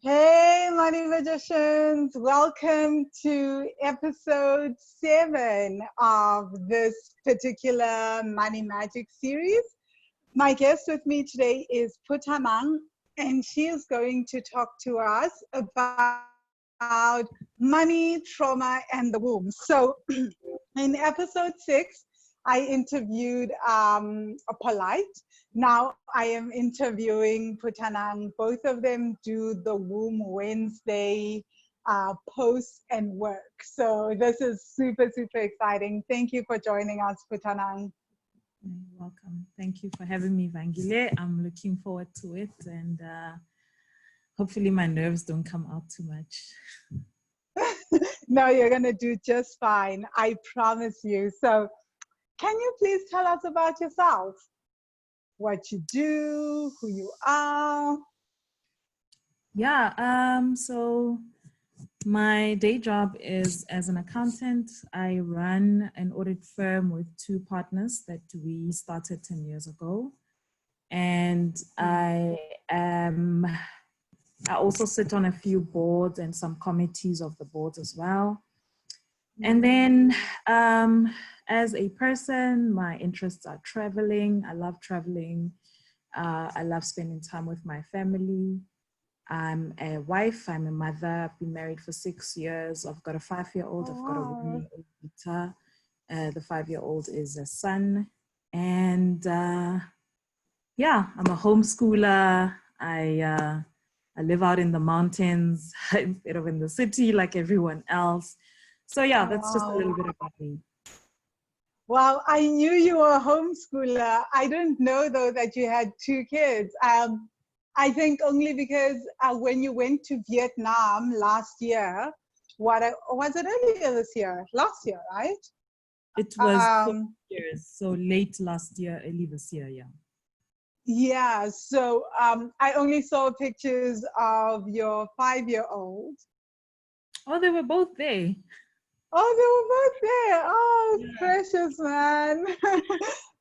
Hey, Money Magicians, welcome to episode 7 of this particular Money Magic series. My guest with me today is Phuthanang, and she is going to talk to us about money, trauma, and the womb. So, in episode 6, I interviewed a Polite. Now I am interviewing Phuthanang. Both of them do the Womb Wednesday posts and work. So this is super, super exciting. Thank you for joining us, Phuthanang. You're welcome. Thank you for having me, Vangile. I'm looking forward to it, and hopefully my nerves don't come out too much. No, you're going to do just fine. I promise you. So can you please tell us about yourself? What you do, who you are? Yeah, so my day job is as an accountant. I run an audit firm with 2 partners that we started 10 years ago. And I also sit on a few boards and some committees of the boards as well. And then as a person, my interests are traveling. I love traveling. I love spending time with my family. I'm a wife, I'm a mother. I've been married for 6 years. I've got a 5-year-old, I've got a 1-year-old daughter. The 5-year-old is a son. And yeah, I'm a homeschooler. I live out in the mountains instead of in the city like everyone else. So yeah, that's just a little bit about me. Wow, I knew you were a homeschooler. I didn't know though that you had 2 kids. I think only because when you went to Vietnam last year, was it earlier this year? Last year, right? It was 4 years, so late last year, early this year, yeah. Yeah, so I only saw pictures of your 5-year-old. Oh, they were both there. Oh, they were both there. Oh, yeah. Precious, man.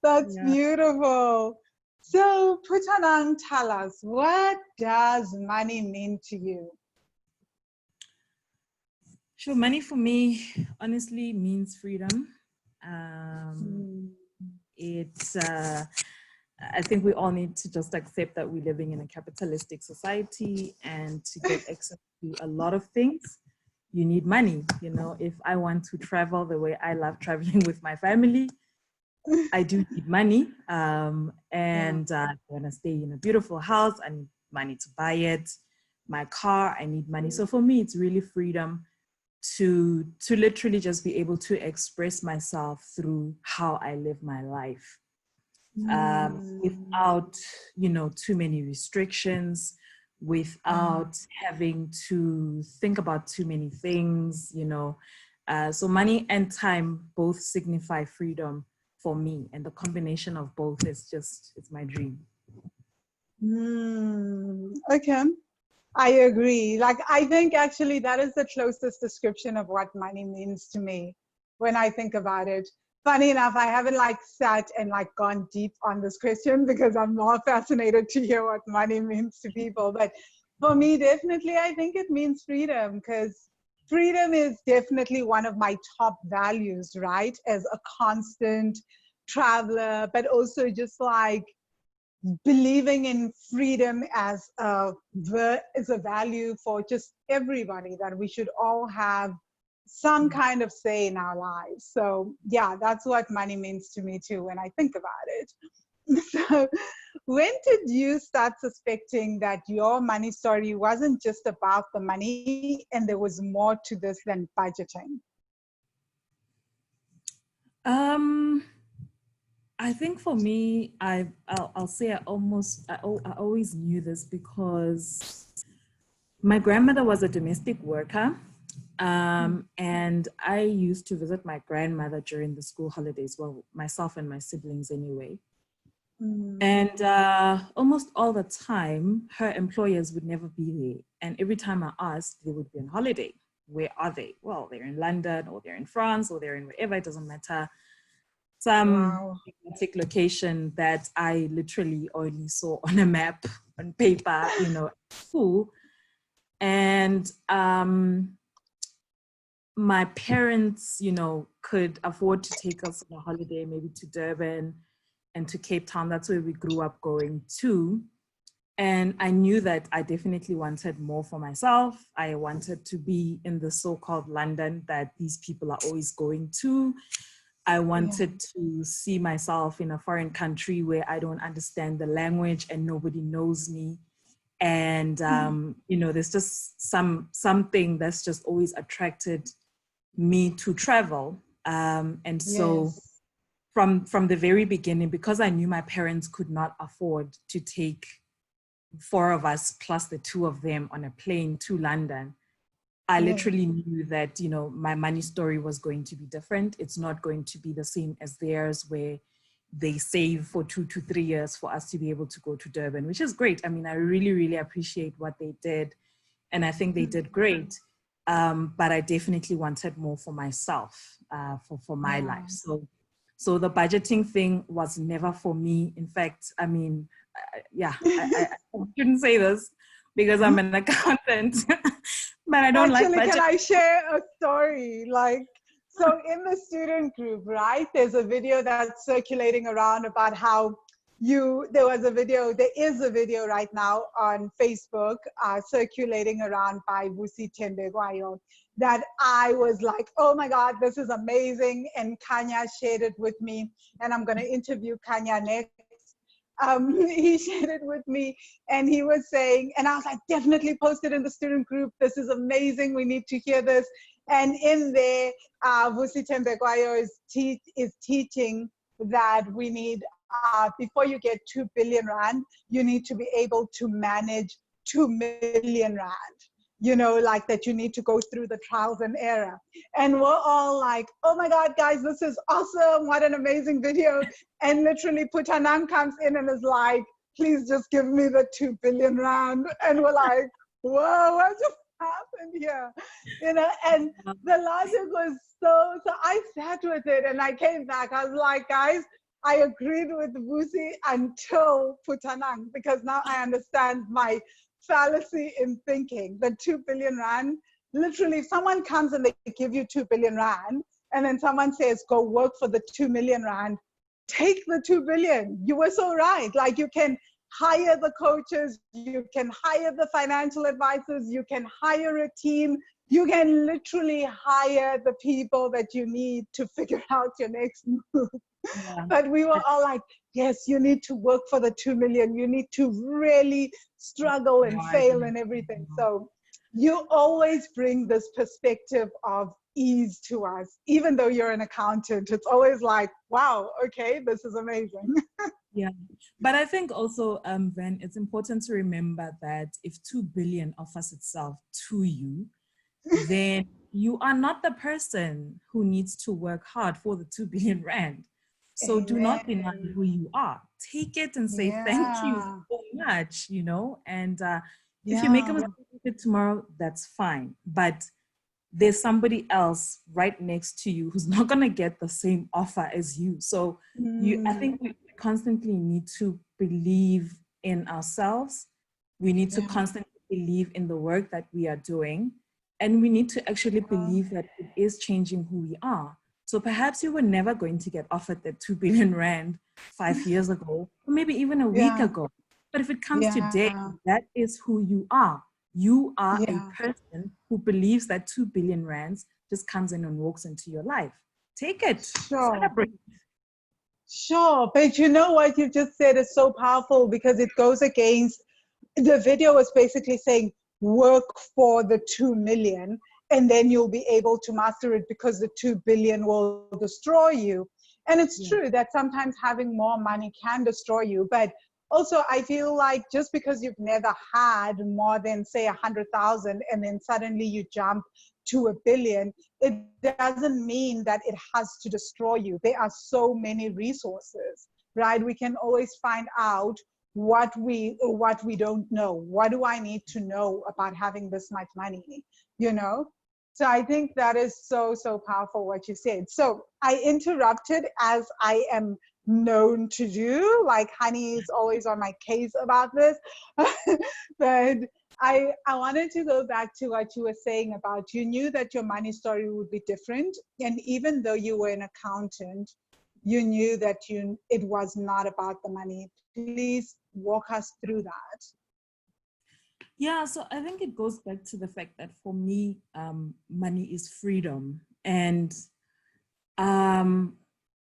That's beautiful. So, Phuthanang, tell us, what does money mean to you? Sure, money for me honestly means freedom. It's I think we all need to just accept that we're living in a capitalistic society, and to get access to a lot of things, you need money. You know, if I want to travel the way I love traveling with my family, I do need money. I want to stay in a beautiful house, I need money to buy it. My car, I need money. So for me, it's really freedom to literally just be able to express myself through how I live my life. Without, too many restrictions, without having to think about too many things, so money and time both signify freedom for me, and the combination of both is it's my dream. Okay, I agree. Like, I think actually that is the closest description of what money means to me when I think about it. Funny enough, I haven't sat and gone deep on this question because I'm more fascinated to hear what money means to people. But for me, definitely, I think it means freedom, because freedom is definitely one of my top values, right? As a constant traveler, but also just believing in freedom as a value for just everybody, that we should all have some kind of say in our lives. So yeah, that's what money means to me too when I think about it. So when did you start suspecting that your money story wasn't just about the money and there was more to this than budgeting? I think for me, I'll say I always knew this, because my grandmother was a domestic worker. And I used to visit my grandmother during the school holidays, well, myself and my siblings anyway. And almost all the time, her employers would never be there. And every time I asked, they would be on holiday. Where are they? Well, they're in London, or they're in France, or they're in wherever, it doesn't matter. some Wow. exotic location that I literally only saw on a map, on paper, you know, at school. And my parents, you know, could afford to take us on a holiday, maybe to Durban and to Cape Town. That's where we grew up going to. And I knew that I definitely wanted more for myself. I wanted to be in the so-called London that these people are always going to. I wanted to see myself in a foreign country where I don't understand the language and nobody knows me. And, you know, there's just something that's just always attracted me to travel. And so Yes. from the very beginning, because I knew my parents could not afford to take 4 of us plus the 2 of them on a plane to London, I literally knew that, you know, my money story was going to be different. It's not going to be the same as theirs, where they save for 2 to 3 years for us to be able to go to Durban, which is great. I mean, I really, really appreciate what they did. And I think they did great. But I definitely wanted more for myself, for my life. So the budgeting thing was never for me. In fact, I mean, I shouldn't say this because I'm an accountant, but I don't like Actually, can budget. I share a story? Like, so in the student group, right, there's a video that's circulating around about how there is a video right now on Facebook circulating around by Vusi Tembegwayo that I was like, oh my God, this is amazing. And Kanya shared it with me, and I'm going to interview Kanya next. He shared it with me, and he was saying, and I was like, definitely post it in the student group. This is amazing. We need to hear this. And in there, Vusi Tembegwayo is teaching that we need, before you get 2 billion rand, you need to be able to manage 2 million rand. You know, like that you need to go through the trials and error. And we're all like, oh my God, guys, this is awesome. What an amazing video. And literally Phuthanang comes in and is like, please just give me the 2 billion rand. And we're like, whoa, what just happened here? You know, and the logic was so I sat with it and I came back. I was like, guys, I agreed with Vusi until Phuthanang, because now I understand my fallacy in thinking. The 2 billion rand, literally, if someone comes and they give you 2 billion rand, and then someone says, go work for the 2 million rand, take the 2 billion. You were so right. Like, you can hire the coaches, you can hire the financial advisors, you can hire a team, you can literally hire the people that you need to figure out your next move. Yeah. But we were all like, yes, you need to work for the 2 million. You need to really struggle and fail and everything. So you always bring this perspective of ease to us, even though you're an accountant. It's always like, wow, okay, this is amazing. Yeah, but I think also, Van, it's important to remember that if 2 billion offers itself to you, then you are not the person who needs to work hard for the 2 billion rand. So do not deny who you are. Take it and say, thank you so much, you know, and if you make a mistake with it tomorrow, that's fine. But there's somebody else right next to you who's not going to get the same offer as you. So I think we constantly need to believe in ourselves. We need to constantly believe in the work that we are doing. And we need to actually believe that it is changing who we are. So perhaps you were never going to get offered that 2 billion rand 5 years ago, or maybe even a week ago. But if it comes today, that is who you are. You are a person who believes that 2 billion rands just comes in and walks into your life. Take it. Celebrate. Sure. But you know what you just said is so powerful, because it goes against, the video was basically saying, work for the 2 million and then you'll be able to master it, because the 2 billion will destroy you. And it's true that sometimes having more money can destroy you. But also, I feel like just because you've never had more than, say, 100,000 and then suddenly you jump to 1 billion, it doesn't mean that it has to destroy you. There are so many resources, right? We can always find out what we don't know. What do I need to know about having this much money, you know? So I think that is so, so powerful what you said. So I interrupted as I am known to do. Like Honey is always on my case about this. But I wanted to go back to what you were saying about you knew that your money story would be different. And even though you were an accountant, you knew that it was not about the money. Please walk us through that. Yeah, so I think it goes back to the fact that for me, money is freedom. And,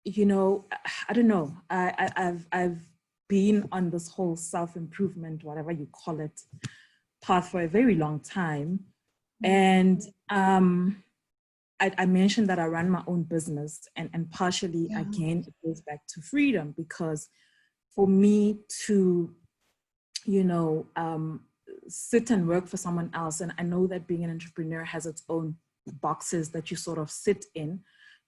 you know, I don't know, I've been on this whole self-improvement, whatever you call it, path for a very long time. And I mentioned that I run my own business, and partially, again, it goes back to freedom, because for me to, you know, sit and work for someone else, and I know that being an entrepreneur has its own boxes that you sort of sit in,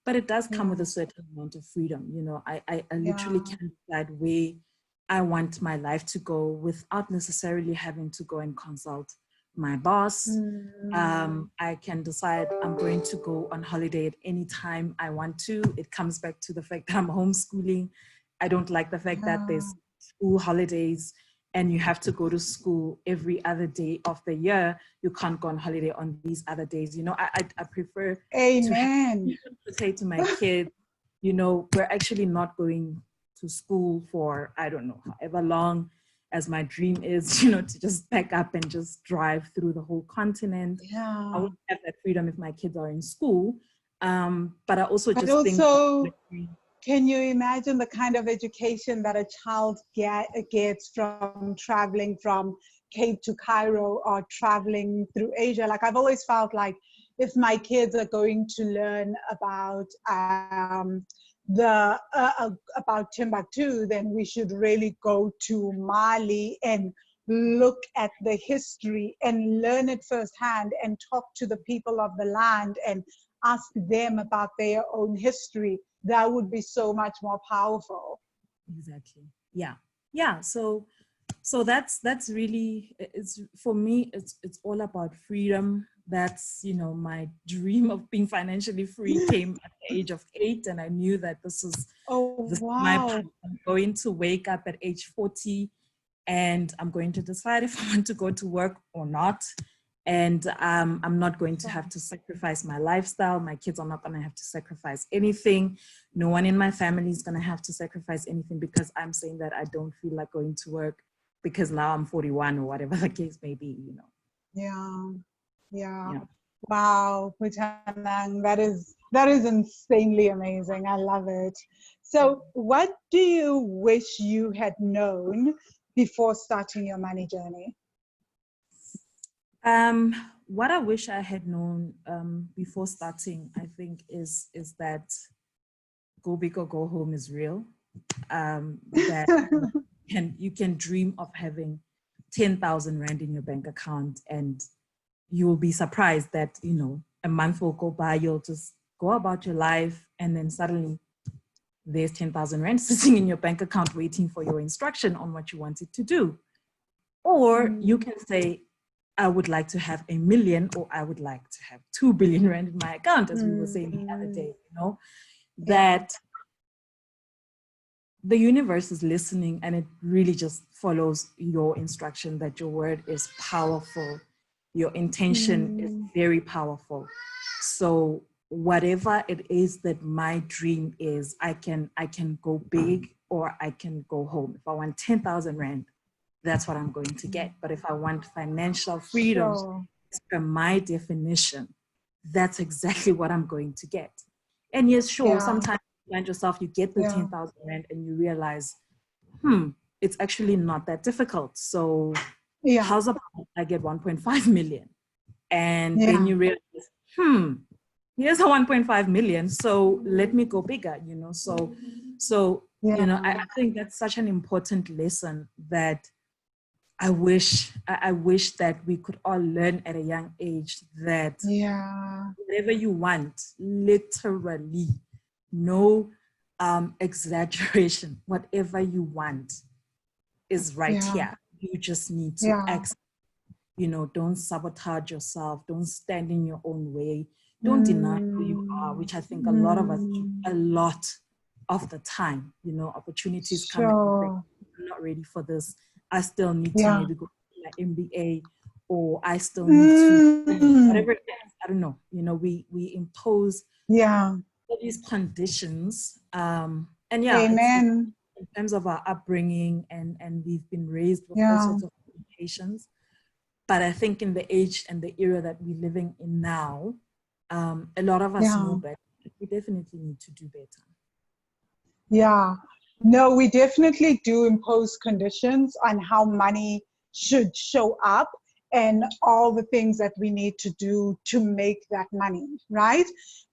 but it does come with a certain amount of freedom. You know, I literally can decide where I want my life to go without necessarily having to go and consult my boss. I can decide I'm going to go on holiday at any time I want to. It comes back to the fact that I'm homeschooling. I don't like the fact that there's school holidays and you have to go to school every other day of the year. You can't go on holiday on these other days. You know, I prefer to say to my kids, you know, we're actually not going to school for, I don't know, however long, as my dream is, you know, to just pack up and just drive through the whole continent. I won't have that freedom if my kids are in school. But I also think... Can you imagine the kind of education that a child gets from traveling from Cape to Cairo or traveling through Asia? Like, I've always felt like if my kids are going to learn about about Timbuktu, then we should really go to Mali and look at the history and learn it firsthand and talk to the people of the land and ask them about their own history. That would be so much more powerful. Exactly. Yeah. So that's really, it's for me, it's all about freedom. That's, you know, my dream of being financially free came at the age of 8, and I knew that this is my path. I'm going to wake up at age 40 and I'm going to decide if I want to go to work or not. And I'm not going to have to sacrifice my lifestyle. My kids are not going to have to sacrifice anything. No one in my family is going to have to sacrifice anything because I'm saying that I don't feel like going to work because now I'm 41 or whatever the case may be, you know. Yeah. Wow, Phuthanang, that is insanely amazing. I love it. So what do you wish you had known before starting your money journey? What I wish I had known before starting, I think, is that go big or go home is real. That you can dream of having 10,000 Rand in your bank account, and you will be surprised that, you know, a month will go by, you'll just go about your life, and then suddenly there's 10,000 Rand sitting in your bank account waiting for your instruction on what you want it to do. Or you can say, I would like to have 1 million, or I would like to have 2 billion Rand in my account, as we were saying the other day, you know, that the universe is listening, and it really just follows your instruction, that your word is powerful. Your intention is very powerful. So whatever it is that my dream is, I can go big or I can go home. If I want 10,000 Rand, that's what I'm going to get. But if I want financial freedom, from my definition, that's exactly what I'm going to get. And yes, sometimes you find yourself, you get the 10,000 Rand and you realize, it's actually not that difficult. So how's about I get 1.5 million? And then you realize, here's a 1.5 million. So let me go bigger, you know? So you know, I think that's such an important lesson that I wish that we could all learn at a young age, that whatever you want, literally, no exaggeration, whatever you want is right here. You just need to access. you know, don't sabotage yourself, don't stand in your own way, don't deny who you are, which I think a lot of us do a lot of the time. You know, opportunities come and we think, Sure. I'm not ready for this. I still need to Yeah. maybe go to my MBA, or I still need to, whatever it is, I don't know. You know, we impose Yeah. all these conditions. And yeah, it's Amen. in terms of our upbringing, and we've been raised with all Yeah. sorts of limitations. But I think in the age and the era that we're living in now, a lot of us know Yeah. better. We definitely need to do better. Yeah. No, we definitely do impose conditions on how money should show up and all the things that we need to do to make that money, right?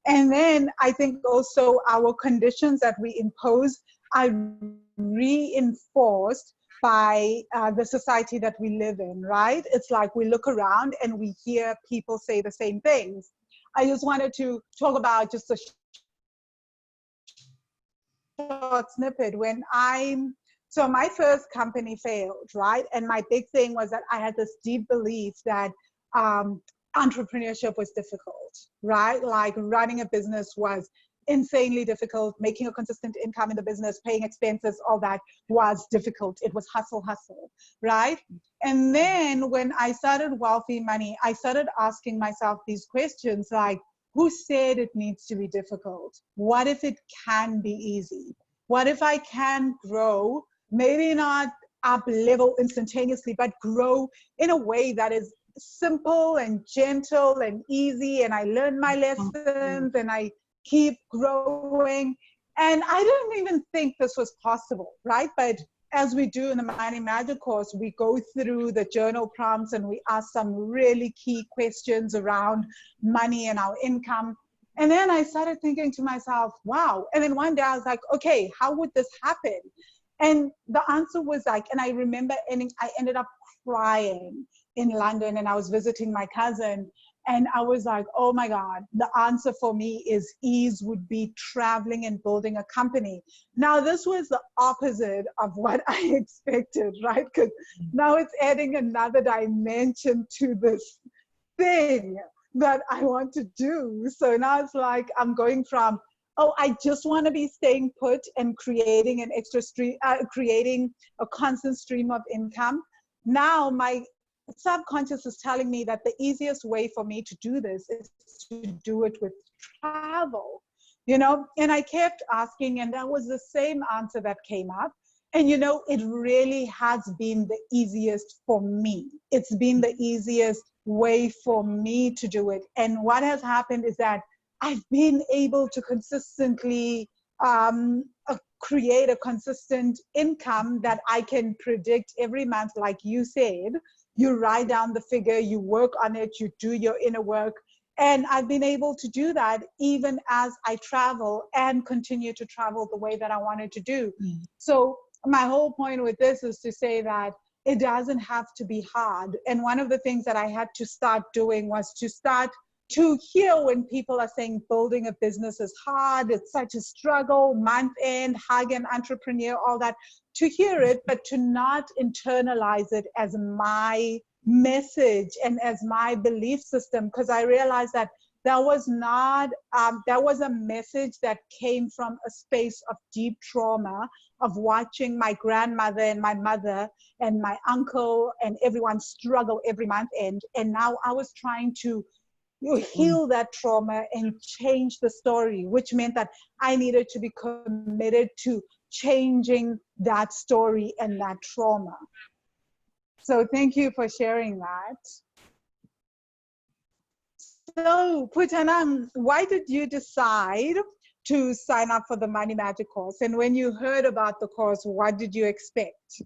And then I think also our conditions that we impose are reinforced by the society that we live in, right? It's like we look around and we hear people say the same things. I just wanted to talk about just a short snippet. So my first company failed, right? And my big thing was that I had this deep belief that entrepreneurship was difficult, right? Like running a business was insanely difficult, making a consistent income in the business, paying expenses, all that was difficult. It was hustle, right? And then when I started Wealthy Money, I started asking myself these questions like, who said it needs to be difficult? What if it can be easy? What if I can grow, maybe not up level instantaneously, but grow in a way that is simple and gentle and easy, and I learn my lessons and I keep growing. And I didn't even think this was possible, right? But as we do in the Money Magic course, we go through the journal prompts and we ask some really key questions around money and our income. And then I started thinking to myself, wow. And then one day I was like, okay, how would this happen? And the answer was like, and I remember I ended up crying in London, and I was visiting my cousin. And I was like, oh my God, the answer for me is ease would be traveling and building a company. Now, this was the opposite of what I expected, right? Because now it's adding another dimension to this thing that I want to do. So now it's like I'm going from, oh, I just want to be staying put and creating an extra stream, creating a constant stream of income. Now my subconscious is telling me that the easiest way for me to do this is to do it with travel, you know? And I kept asking, and that was the same answer that came up. And you know, it really has been the easiest for me. It's been the easiest way for me to do it. And what has happened is that I've been able to consistently create a consistent income that I can predict every month. Like you said, you write down the figure, you work on it, you do your inner work. And I've been able to do that even as I travel and continue to travel the way that I wanted to do. So my whole point with this is to say that it doesn't have to be hard. And one of the things that I had to start doing was to start to hear when people are saying building a business is hard, it's such a struggle, month end, hug an entrepreneur, all that, to hear it, but to not internalize it as my message and as my belief system, because I realized that that was not, that was a message that came from a space of deep trauma of watching my grandmother and my mother and my uncle and everyone struggle every month end. And now I was trying to heal that trauma and change the story, which meant that I needed to be committed to changing that story and that trauma. So thank you for sharing that. So Phuthanang, why did you decide to sign up for the Money Magic course? And when you heard about the course, what did you expect?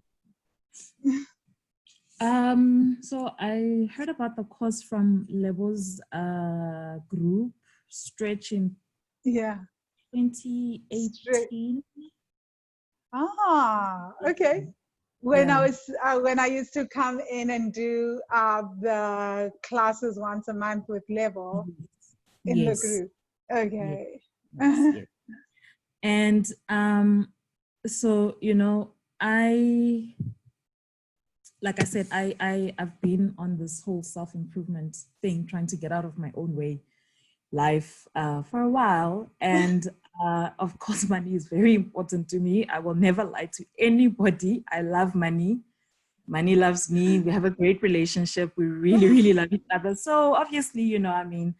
So I heard about the course from Lebo's group, Stretch, in 2018. Ah, okay. When I used to come in and do the classes once a month with Lebo in the group. Okay. Yes. And so, you know, I like I said, I've been on this whole self-improvement thing, trying to get out of my own way life for a while. And of course, money is very important to me. I will never lie to anybody. I love money. Money loves me. We have a great relationship. We really, really love each other. So obviously, you know, I mean,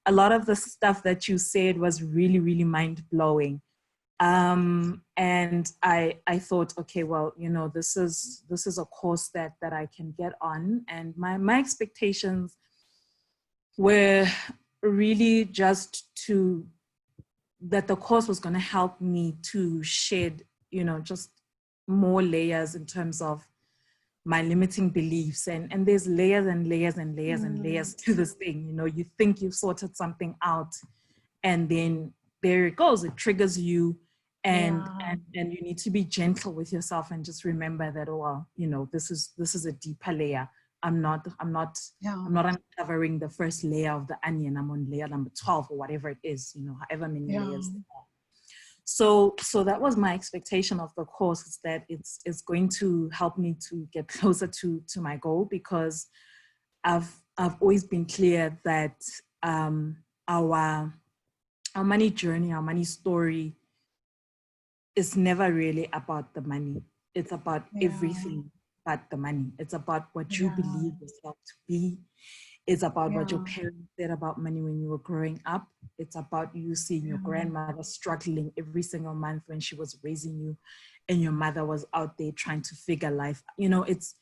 a lot of the stuff that you said was really, really mind blowing. And I thought, okay, well, you know, this is a course that I can get on. And my expectations were really just that the course was going to help me to shed, you know, just more layers in terms of my limiting beliefs. And there's layers and layers and layers and layers to this thing. You know, you think you've sorted something out, and then there it goes. It triggers you, and you need to be gentle with yourself and just remember that, oh, well, you know, this is a deeper layer. I'm not uncovering the first layer of the onion. I'm on layer number 12 or whatever it is, you know, however many layers there are. So that was my expectation of the course, is that it's going to help me to get closer to my goal, because I've always been clear that our money journey, our money story is never really about the money. It's about everything but the money. It's about what you believe yourself to be. It's about what your parents said about money when you were growing up. It's about you seeing your grandmother struggling every single month when she was raising you, and your mother was out there trying to figure life. You know, it's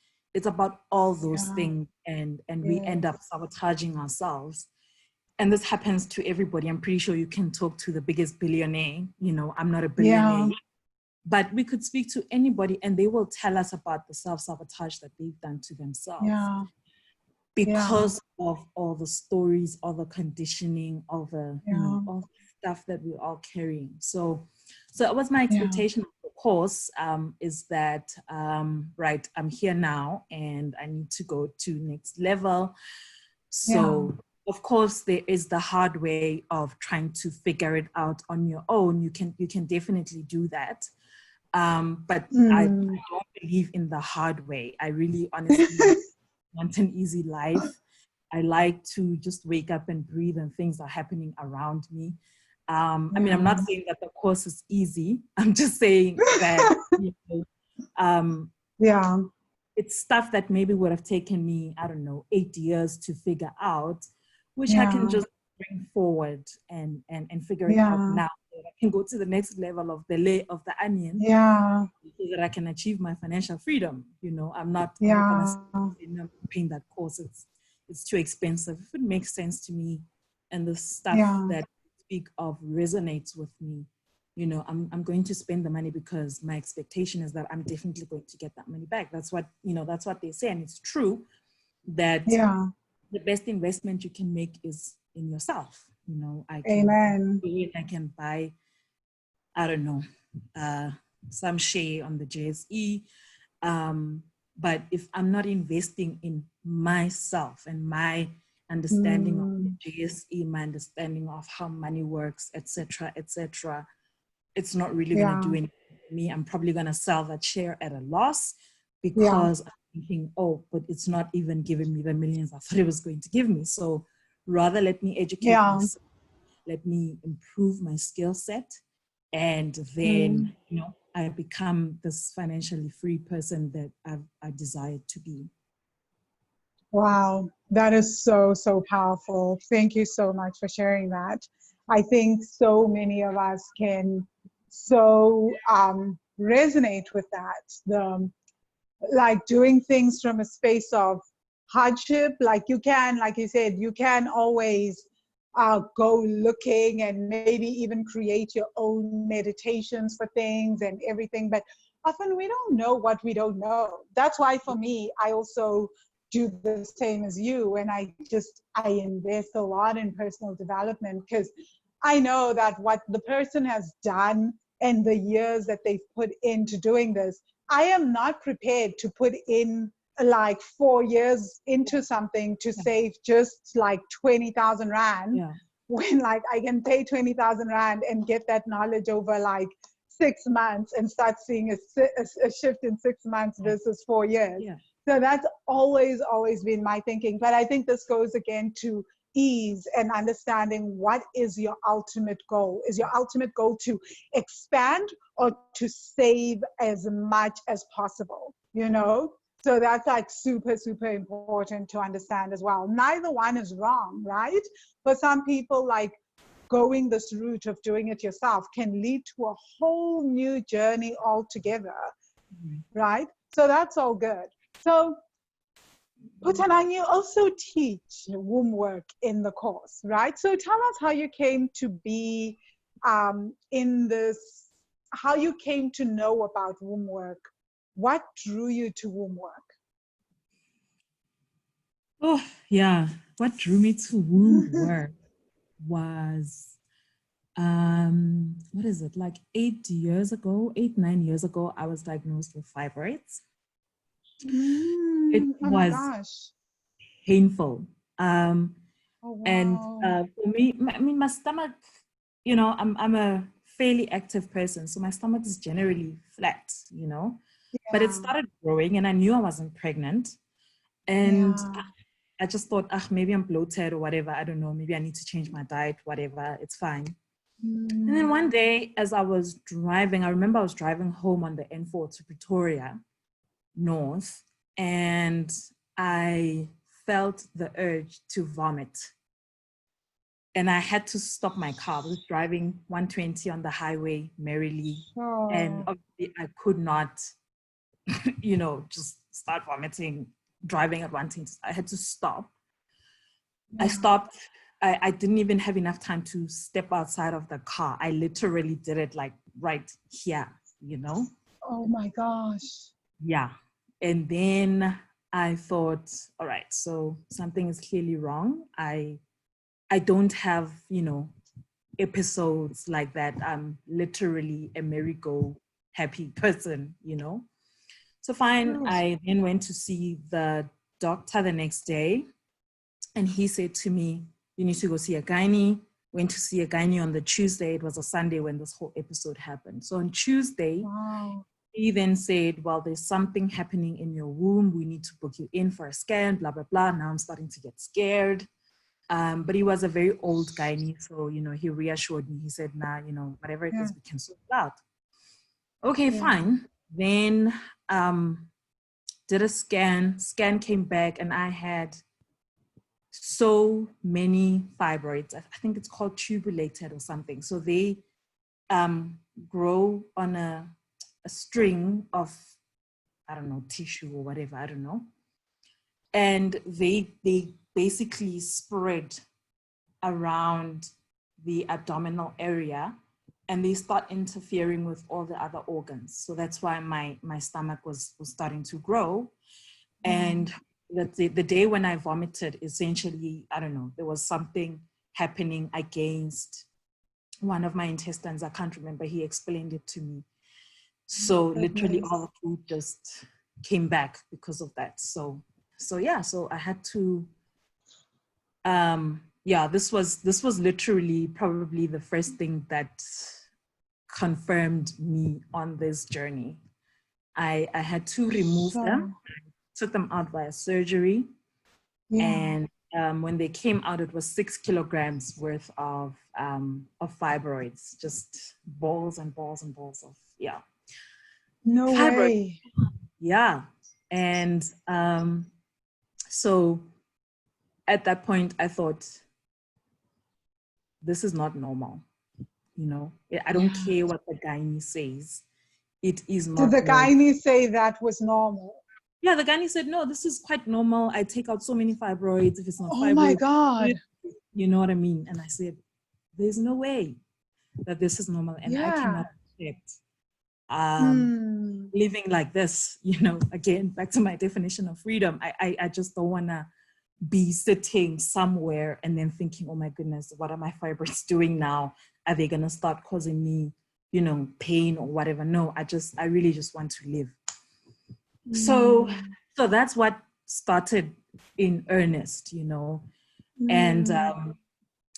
about all those things, and we end up sabotaging ourselves. And this happens to everybody. I'm pretty sure you can talk to the biggest billionaire. You know, I'm not a billionaire. But we could speak to anybody, and they will tell us about the self-sabotage that they've done to themselves. Because of all the stories, all the conditioning, all the, you know, all the stuff that we're all carrying. So it was my expectation of the course, is that, right, I'm here now and I need to go to next level. So of course, there is the hard way of trying to figure it out on your own. You can definitely do that. But I don't believe in the hard way. I really honestly want an easy life. I like to just wake up and breathe, and things are happening around me. I mean, I'm not saying that the course is easy. I'm just saying that, you know, it's stuff that maybe would have taken me, I don't know, 8 years to figure out, which I can just bring forward and figure it out now. I can go to the next level of the layer of the onion, so that I can achieve my financial freedom. You know, I'm not gonna paying that course. It's too expensive. If it makes sense to me, and the stuff that I speak of resonates with me, you know, I'm going to spend the money, because my expectation is that I'm definitely going to get that money back. That's what, you know, that's what they say, and it's true that the best investment you can make is in yourself. You know, I can buy, I don't know, some share on the JSE. But if I'm not investing in myself and my understanding of the JSE, my understanding of how money works, etc., it's not really going to do anything for me. I'm probably going to sell that share at a loss, because I'm thinking, oh, but it's not even giving me the millions I thought it was going to give me. So rather, let me educate myself, let me improve my skill set, and then, you know, I become this financially free person that I desired to be. Wow, that is so, so powerful. Thank you so much for sharing that. I think so many of us can so resonate with that. Like doing things from a space of hardship, like you said, you can always go looking and maybe even create your own meditations for things and everything, but often we don't know what we don't know. That's why for me, I also do the same as you, and I invest a lot in personal development, because I know that what the person has done and the years that they've put into doing this, I am not prepared to put in like 4 years into something to save just like 20,000 Rand, when like I can pay 20,000 Rand and get that knowledge over like 6 months and start seeing a shift in 6 months versus 4 years. So that's always been my thinking. But I think this goes again to ease and understanding what is your ultimate goal. Is your ultimate goal to expand or to save as much as possible, you know? So that's like super, super important to understand as well. Neither one is wrong, right? For some people, like going this route of doing it yourself can lead to a whole new journey altogether, right? So that's all good. So, Phuthanang, you also teach womb work in the course, right? So tell us how you came to be in this, how you came to know about womb work. What drew you to womb work? Oh, yeah. What drew me to womb work was, what is it? Like 9 years ago, I was diagnosed with fibroids. It Oh my was gosh. painful. Oh, And wow. for me, I mean, my stomach, you know, I'm a fairly active person, so my stomach is generally flat, you know, but it Yeah. started growing and I knew I wasn't pregnant. And Yeah. I just thought, maybe I'm bloated or whatever. I don't know. Maybe I need to change my diet, whatever. It's fine. And then one day, as I was driving, I remember I was driving home on the N4 to Pretoria North, and I felt the urge to vomit. And I had to stop my car. I was driving 120 on the highway merrily. Oh. And obviously I could not, you know, just start vomiting, driving at 120. I had to stop. Yeah. I stopped. I didn't even have enough time to step outside of the car. I literally did it like right here, you know? Oh my gosh. Yeah. And then I thought, all right, so something is clearly wrong. I don't have, you know, episodes like that. I'm literally a merry-go happy person, you know? So fine, I then went to see the doctor the next day, and he said to me, you need to go see a gynae. Went to see a gynae on the Tuesday. It was a Sunday when this whole episode happened. So on Tuesday, Wow. he then said, well, there's something happening in your womb. We need to book you in for a scan, blah, blah, blah. Now I'm starting to get scared. But he was a very old gynae. So, you know, he reassured me. He said, nah, you know, whatever it is, we can sort it out. Okay, fine. Then did a scan. Scan came back and I had so many fibroids. I think it's called tubulated or something. So they grow on a string of, I don't know, tissue or whatever, I don't know. And they basically spread around the abdominal area and they start interfering with all the other organs. So that's why my stomach was starting to grow. And the day when I vomited, essentially, I don't know, there was something happening against one of my intestines. I can't remember. He explained it to me. So literally all the food just came back because of that. So yeah, so I had to, this was literally probably the first thing that confirmed me on this journey. I had to remove them, took them out via surgery. And when they came out, it was 6 kilograms worth of fibroids, just balls and balls and balls of, No fibroids. way. Yeah. And so at that point, I thought, this is not normal. You know, I don't care what the gynae says. It is not Did the normal. gynae say that was normal? Yeah, the gynae said, no, this is quite normal. I take out so many fibroids. If it's not Oh my fibroids, God. you know what I mean? And I said, there's no way that this is normal. And I cannot accept living like this, you know, again, back to my definition of freedom. I just don't want to be sitting somewhere and then thinking, oh my goodness, what are my fibroids doing now? Are they going to start causing me, you know, pain or whatever? No, I really just want to live. So that's what started in earnest, you know. And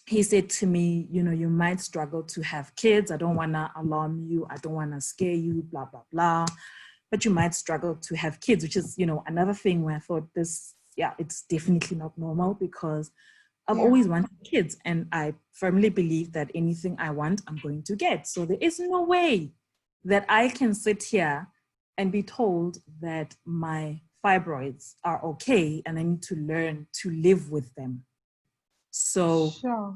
he said to me, you know, you might struggle to have kids. I don't want to alarm you. I don't want to scare you, blah, blah, blah. but you might struggle to have kids, which is, you know, another thing where I thought this, yeah, it's definitely not normal, because I've always wanted kids, and I firmly believe that anything I want, I'm going to get. So there is no way that I can sit here and be told that my fibroids are okay and I need to learn to live with them. So sure.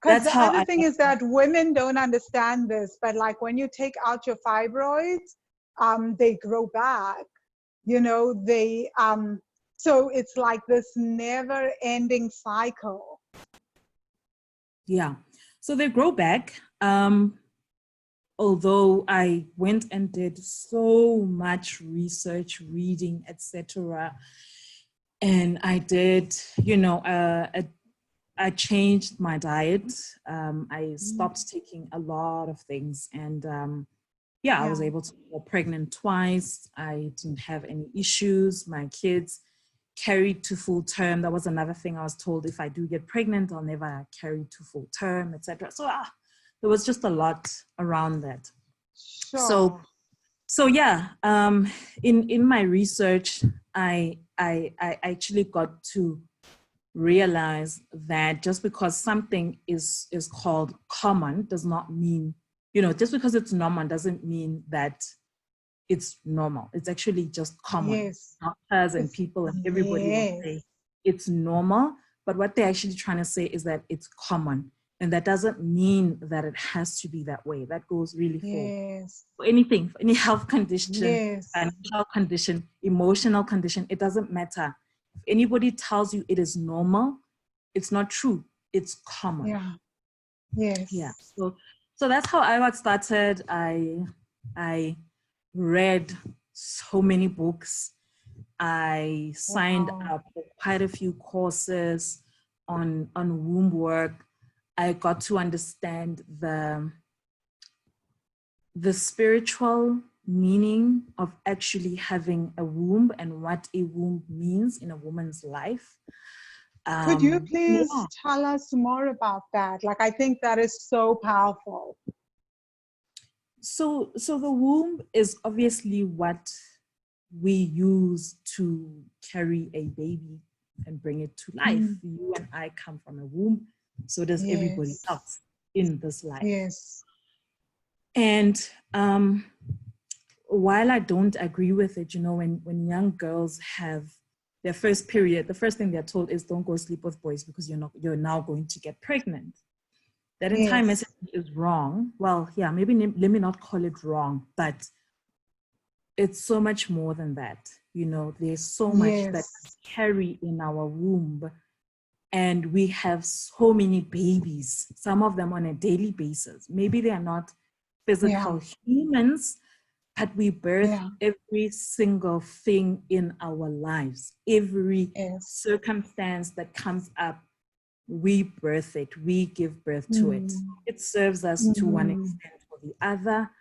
Because that's the how other I, thing is that women don't understand this, but like when you take out your fibroids, they grow back. You know, so it's like this never-ending cycle. yeah. So they grow back. Although I went and did so much research, reading, etc., and I did, you know, I changed my diet. I stopped taking a lot of things, and yeah, I was able to get pregnant twice. I didn't have any issues. My kids carried to full term. That was another thing I was told: if I do get pregnant, I'll never carry to full term, etc. So there was just a lot around that. Sure. So yeah, in my research, I actually got to realize that just because something is called common does not mean, you know, just because it's normal doesn't mean that it's normal. It's actually just common. Yes. Doctors and people and everybody will say it's normal, but what they're actually trying to say is that it's common. And that doesn't mean that it has to be that way. That goes really for anything, for any health condition, financial condition, emotional condition. It doesn't matter. If anybody tells you it is normal, it's not true. It's common. Yeah. Yes. Yeah. So that's how I got started. I read so many books. I signed up for quite a few courses on womb work. I got to understand the spiritual meaning of actually having a womb and what a womb means in a woman's life. Could you please tell us more about that? Like, I think that is so powerful. So the womb is obviously what we use to carry a baby and bring it to life. You and I come from a womb, so does everybody else in this life. Yes. And while I don't agree with it, you know, when young girls have their first period, the first thing they're told is don't go sleep with boys because you're now going to get pregnant. That entire message is wrong. Well, yeah, maybe let me not call it wrong, but it's so much more than that. You know, there's so much that we carry in our womb, and we have so many babies, some of them on a daily basis. Maybe they are not physical humans, but we birth every single thing in our lives. Every circumstance that comes up, we birth it, we give birth to it. It serves us to one extent or the other.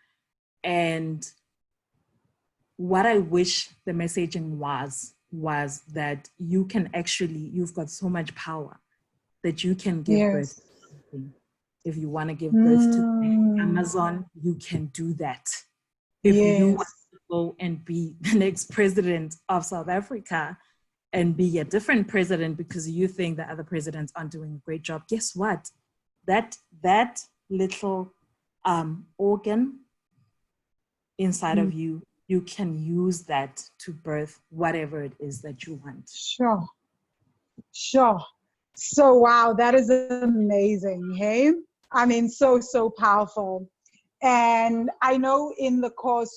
And what I wish the messaging was that you can actually, you've got so much power that you can give birth to something. If you want to give birth to Amazon, you can do that. If you want to go and be the next president of South Africa and be a different president because you think the other presidents aren't doing a great job, guess what? That little organ inside of you, you can use that to birth whatever it is that you want. Sure. So, wow, that is amazing, hey? I mean, so powerful. And I know in the course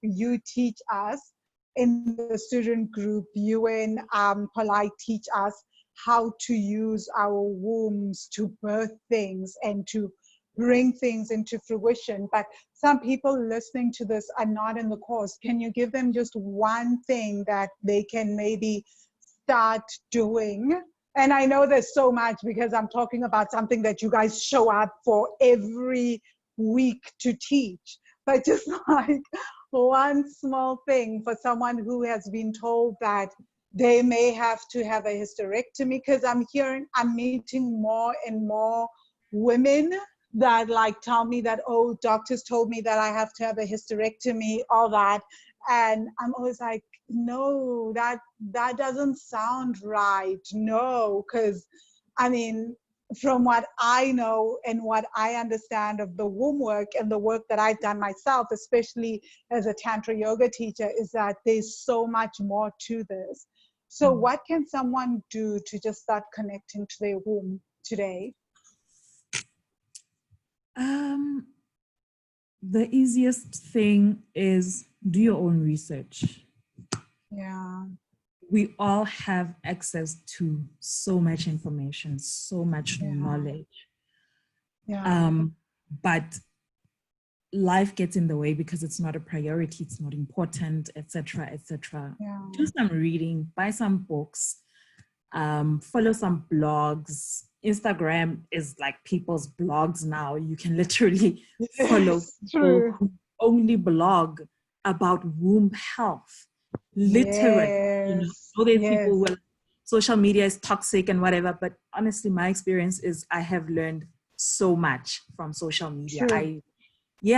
you teach us, in the student group, you and Polite teach us how to use our wombs to birth things and to bring things into fruition. But some people listening to this are not in the course. Can you give them just one thing that they can maybe start doing? And I know there's so much because I'm talking about something that you guys show up for every week to teach, but just like one small thing for someone who has been told that they may have to have a hysterectomy, because I'm meeting more and more women that like tell me that, oh, doctors told me that I have to have a hysterectomy, all that. And I'm always like, no, that doesn't sound right. No, because I mean, from what I know and what I understand of the womb work and the work that I've done myself, especially as a Tantra yoga teacher, is that there's so much more to this. So what can someone do to just start connecting to their womb today? The easiest thing is do your own research. Yeah. We all have access to so much information, so much knowledge. Yeah. But life gets in the way because it's not a priority, it's not important, etc., etc. Yeah. Do some reading, buy some books, follow some blogs. Instagram is like people's blogs now. You can literally follow people who only blog about womb health. Literally, you know, there's people who are, social media is toxic and whatever, but honestly, my experience is I have learned so much from social media.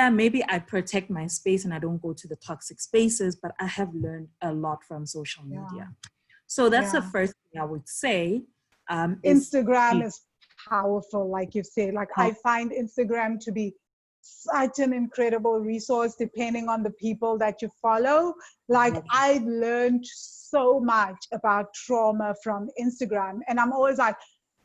Maybe I protect my space and I don't go to the toxic spaces, but I have learned a lot from social media. So that's the first thing I would say. Instagram is powerful, like you say. Like I find Instagram to be such an incredible resource depending on the people that you follow. Like I've learned so much about trauma from Instagram, and I'm always like,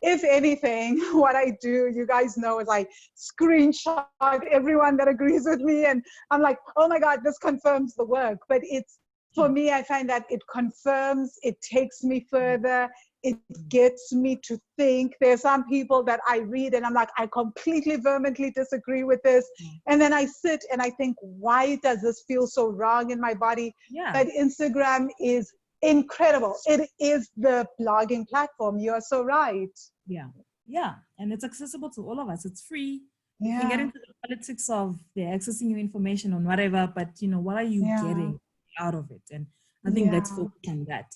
if anything, what I do, you guys know, is I screenshot everyone that agrees with me, and I'm like, oh my God, this confirms the work. But it's, for me, I find that it confirms, it takes me further, it gets me to think. There's some people that I read and I'm like, I completely vehemently disagree with this. And then I sit and I think, why does this feel so wrong in my body? But Instagram is incredible. It is the blogging platform. You're so right. Yeah. And it's accessible to all of us. It's free. You can get into the politics of they're accessing your information on whatever, but you know, what are you getting out of it? And I think let's focus on that.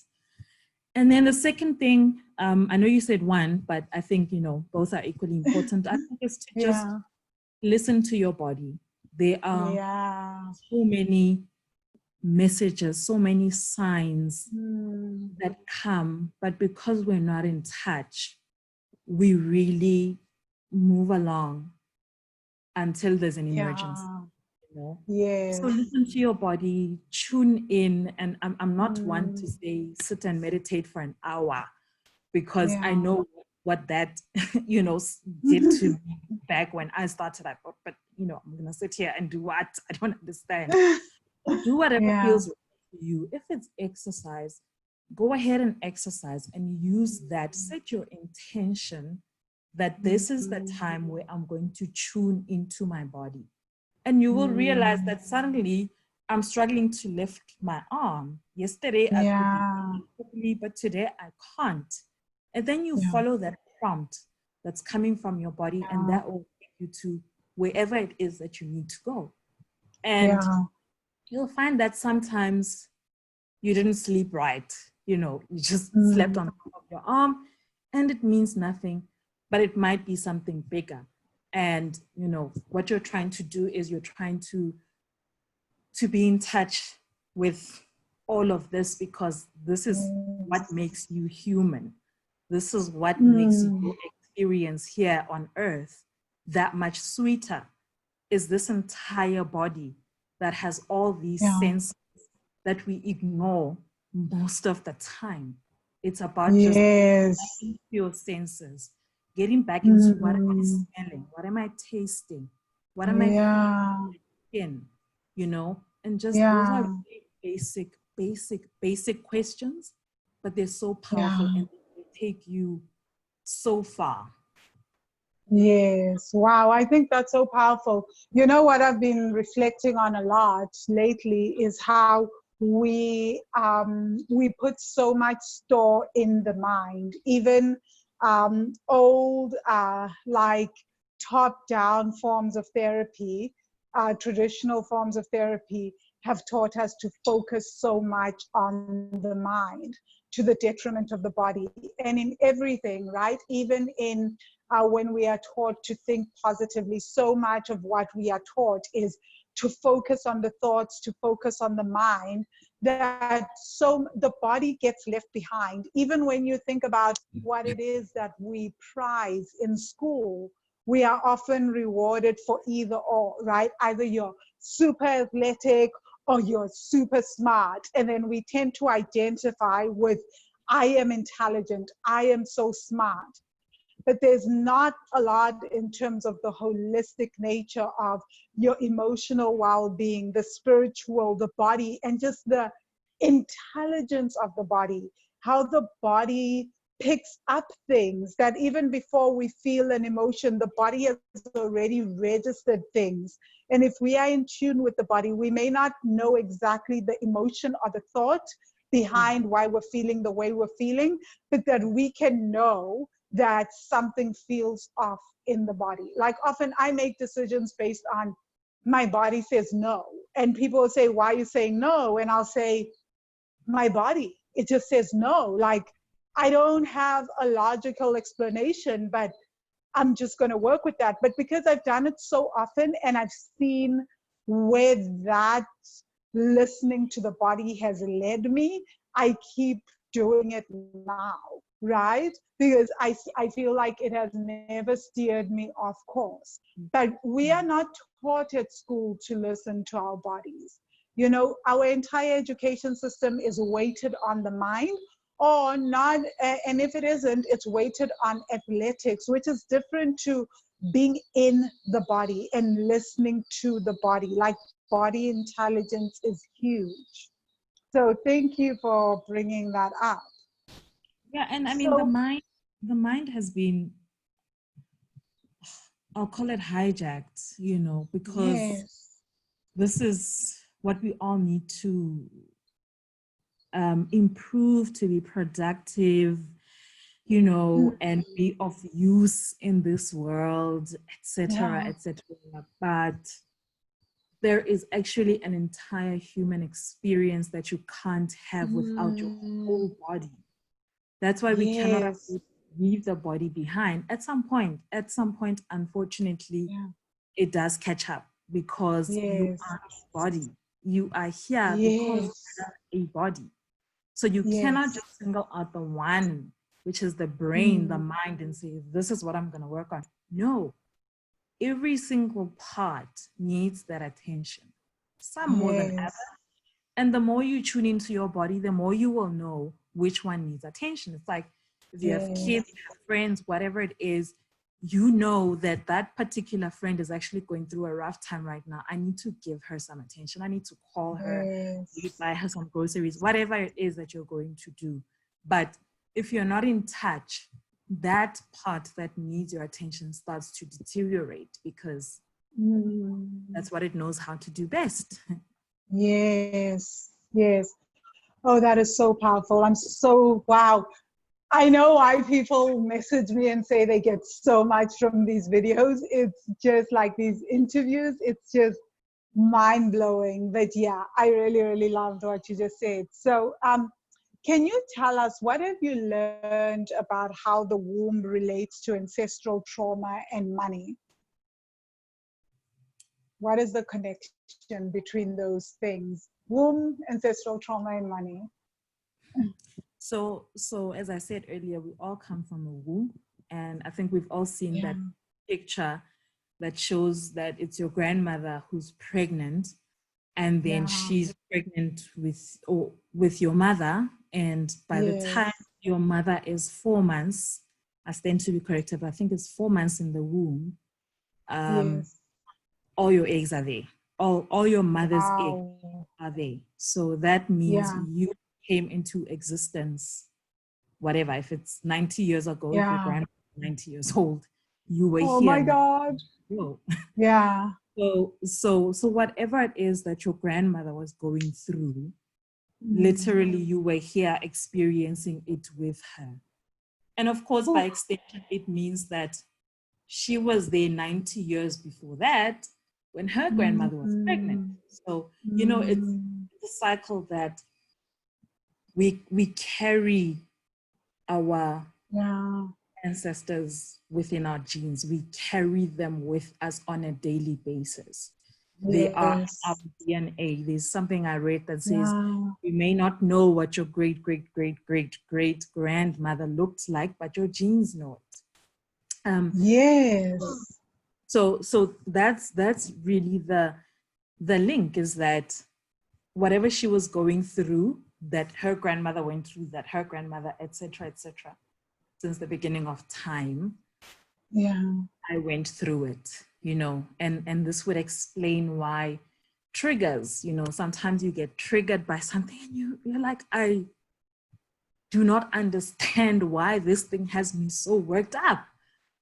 And then the second thing, I know you said one, but I think, you know, both are equally important. I think is to just listen to your body. There are so many messages, so many signs that come, but because we're not in touch, we really move along until there's an emergency. You know? So listen to your body, tune in, and I'm not one to say sit and meditate for an hour, because I know what that you know did to me back when I started. I thought, but you know, I'm gonna sit here and do what? I don't understand. Do whatever feels right for you. If it's exercise, go ahead and exercise and use that. Set your intention that this is the time where I'm going to tune into my body. And you will realize that suddenly I'm struggling to lift my arm. Yesterday I could quickly, but today I can't. And then you follow that prompt that's coming from your body, and that will take you to wherever it is that you need to go. And you'll find that sometimes you didn't sleep right. You know, you just slept on top of your arm, and it means nothing, but it might be something bigger. And, you know, what you're trying to do is you're trying to be in touch with all of this, because this is what makes you human. This is what makes your experience here on earth that much sweeter, is this entire body that has all these senses that we ignore most of the time. It's about just getting your senses, getting back into what am I smelling, what am I tasting, what am I feeling in my skin, you know, and just those are really basic questions, but they're so powerful and they take you so far. Yes. Wow. I think that's so powerful. You know what I've been reflecting on a lot lately is how we put so much store in the mind. Even old like top-down forms of therapy, traditional forms of therapy have taught us to focus so much on the mind to the detriment of the body, and in everything, right? Even in when we are taught to think positively, so much of what we are taught is to focus on the thoughts, to focus on the mind, that so the body gets left behind. Even when you think about what it is that we prize in school, we are often rewarded for either or, right? Either you're super athletic or you're super smart. And then we tend to identify with, I am intelligent, I am so smart. But there's not a lot in terms of the holistic nature of your emotional well-being, the spiritual, the body, and just the intelligence of the body, how the body picks up things that even before we feel an emotion, the body has already registered things. And if we are in tune with the body, we may not know exactly the emotion or the thought behind why we're feeling the way we're feeling, but that we can know that something feels off in the body. Like often I make decisions based on my body says no. And people will say, why are you saying no? And I'll say, my body, it just says no. Like I don't have a logical explanation, but I'm just going to work with that. But because I've done it so often and I've seen where that listening to the body has led me, I keep doing it now, right? Because I feel like it has never steered me off course. But we are not taught at school to listen to our bodies. You know, our entire education system is weighted on the mind or not, and if it isn't, it's weighted on athletics, which is different to being in the body and listening to the body. Like body intelligence is huge. So thank you for bringing that up. Yeah, and I mean So, the mind has been, I'll call it hijacked, you know, because yes. this is what we all need to improve to be productive, you know, and be of use in this world, etc., Yeah. etc. But there is actually an entire human experience that you can't have without your whole body. That's why we cannot Yes. afford to leave the body behind. At some point, unfortunately, Yeah. it does catch up because you Yes. are a body. You are here because you Yes. are a body. So you cannot Yes. just single out the one, which is the brain, the mind, and say, this is what I'm going to work on. No, every single part needs that attention, some more than Yes. others. And the more you tune into your body, the more you will know which one needs attention. It's like if you have kids, Yes. you have friends, whatever it is, you know that that particular friend is actually going through a rough time right now. I need to give her some attention. I need to call her, maybe Yes. buy her some groceries, whatever it is that you're going to do. But if you're not in touch, that part that needs your attention starts to deteriorate because that's what it knows how to do best. Yes. Yes. Oh, that is so powerful. I'm so, wow. I know why people message me and say they get so much from these videos. It's just like these interviews. It's just mind blowing. But yeah, I really, really loved what you just said. So, can you tell us what have you learned about how the womb relates to ancestral trauma and money? What is the connection between those things? Womb, ancestral trauma, and money. So as I said earlier, we all come from a womb, and I think we've all seen Yeah. that picture that shows that it's your grandmother who's pregnant, and then Yeah. she's pregnant with your mother, and by the time Yes. your mother is 4 months, I stand to be corrected, but I think it's 4 months in the womb, Yes. all your eggs are there. All your mother's eggs Wow. are there. So that means Yeah. you came into existence, whatever, if it's 90 years ago, if your Yeah. grandma was 90 years old, you were Oh here my now. God. Whoa. Yeah. So whatever it is that your grandmother was going through, literally you were here experiencing it with her. And of course, by Oof. extension, it means that she was there 90 years before that when her grandmother was pregnant. So, you know, it's a cycle that we carry our Yeah. ancestors within our genes. We carry them with us on a daily basis. They are our Yes. DNA. There's something I read that says, Yeah. you may not know what your great, great, great, great, great grandmother looked like, but your genes know it. Yes. So that's really the link, is that whatever she was going through, that her grandmother went through, that her grandmother, etc., etc., since the beginning of time, Yeah. I went through it, and this would explain why triggers, sometimes you get triggered by something and you're like, I do not understand why this thing has me so worked up.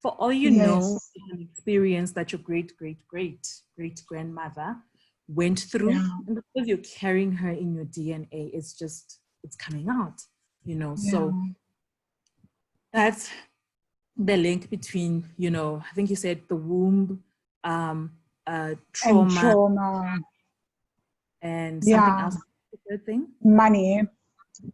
For all you know, Yes. it's an experience that your great, great, great, great grandmother went through. Yeah. And because you're carrying her in your DNA, it's coming out, Yeah. So that's the link between, I think you said the womb, And trauma, trauma. and something Yeah. else, the third thing, Money.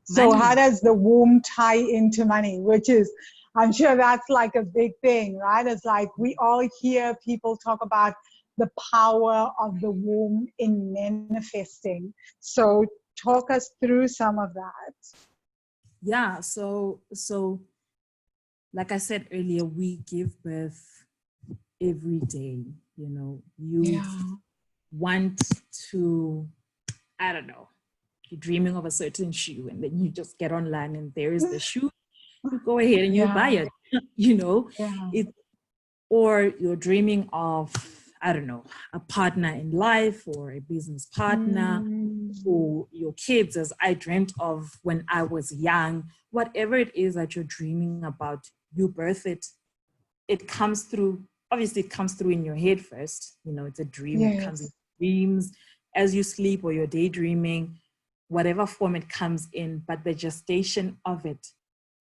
So how money. does the womb tie into money? Which is, I'm sure that's like a big thing, right? It's like we all hear people talk about the power of the womb in manifesting. So talk us through some of that. Yeah, so like I said earlier, we give birth every day. You Yeah. want to, I don't know, you're dreaming of a certain shoe, and then you just get online and there is the shoe. You go ahead and you buy Yeah. it. you know, Yeah. it, or you're dreaming of, I don't know, a partner in life or a business partner, Mm. or your kids, as I dreamt of when I was young. Whatever it is that you're dreaming about, you birth it. It comes through, obviously it comes through in your head first. It's a dream. It comes in Yes. dreams as you sleep, or you're daydreaming, whatever form it comes in, but the gestation of it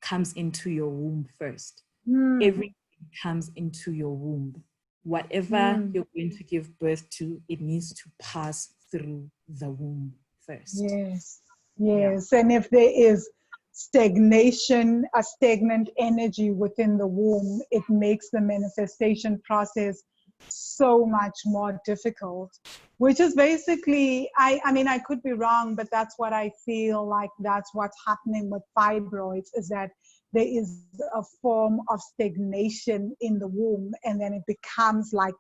comes into your womb first. Mm. Everything comes into your womb. Whatever Mm. you're going to give birth to, it needs to pass through the womb first. Yes, Yeah. yes. And if there is stagnation, a stagnant energy within the womb, it makes the manifestation process so much more difficult, which is basically, I mean, I could be wrong, but that's what I feel like that's what's happening with fibroids, is that there is a form of stagnation in the womb, and then it becomes like,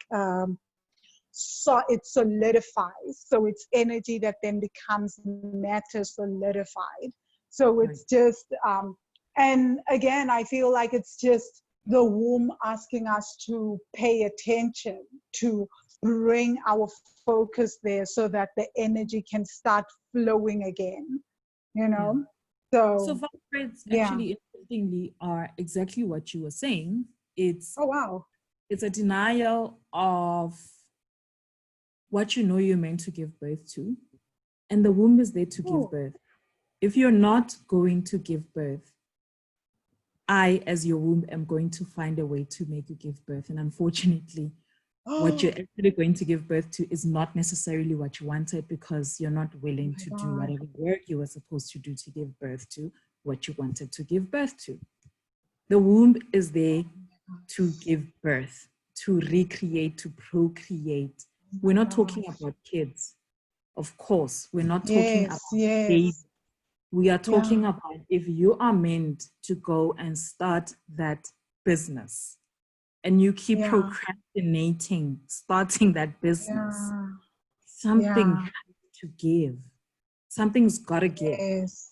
so it solidifies. So it's energy that then becomes matter solidified. So Right. it's just, and again, I feel like it's just the womb asking us to pay attention, to bring our focus there so that the energy can start flowing again, you Yeah. know? So So, vibrates yeah. actually, interestingly, are exactly what you were saying. It's Oh, wow. it's a denial of what you're meant to give birth to. And the womb is there to give Oh, birth. If you're not going to give birth, I, as your womb, am going to find a way to make you give birth. And unfortunately, what you're oh actually going to give birth to is not necessarily what you wanted, because you're not willing my to do God. whatever work you were supposed to do to give birth to what you wanted to give birth to. The womb is there to give birth, to recreate, to procreate. Oh We're my not talking gosh. about kids, of course. We're not talking about Yes, babies. yes. We are Yeah, talking about if you are meant to go and start that business and you keep yeah, procrastinating starting that business, yeah, something yeah, has to give. Something's got to give. yes.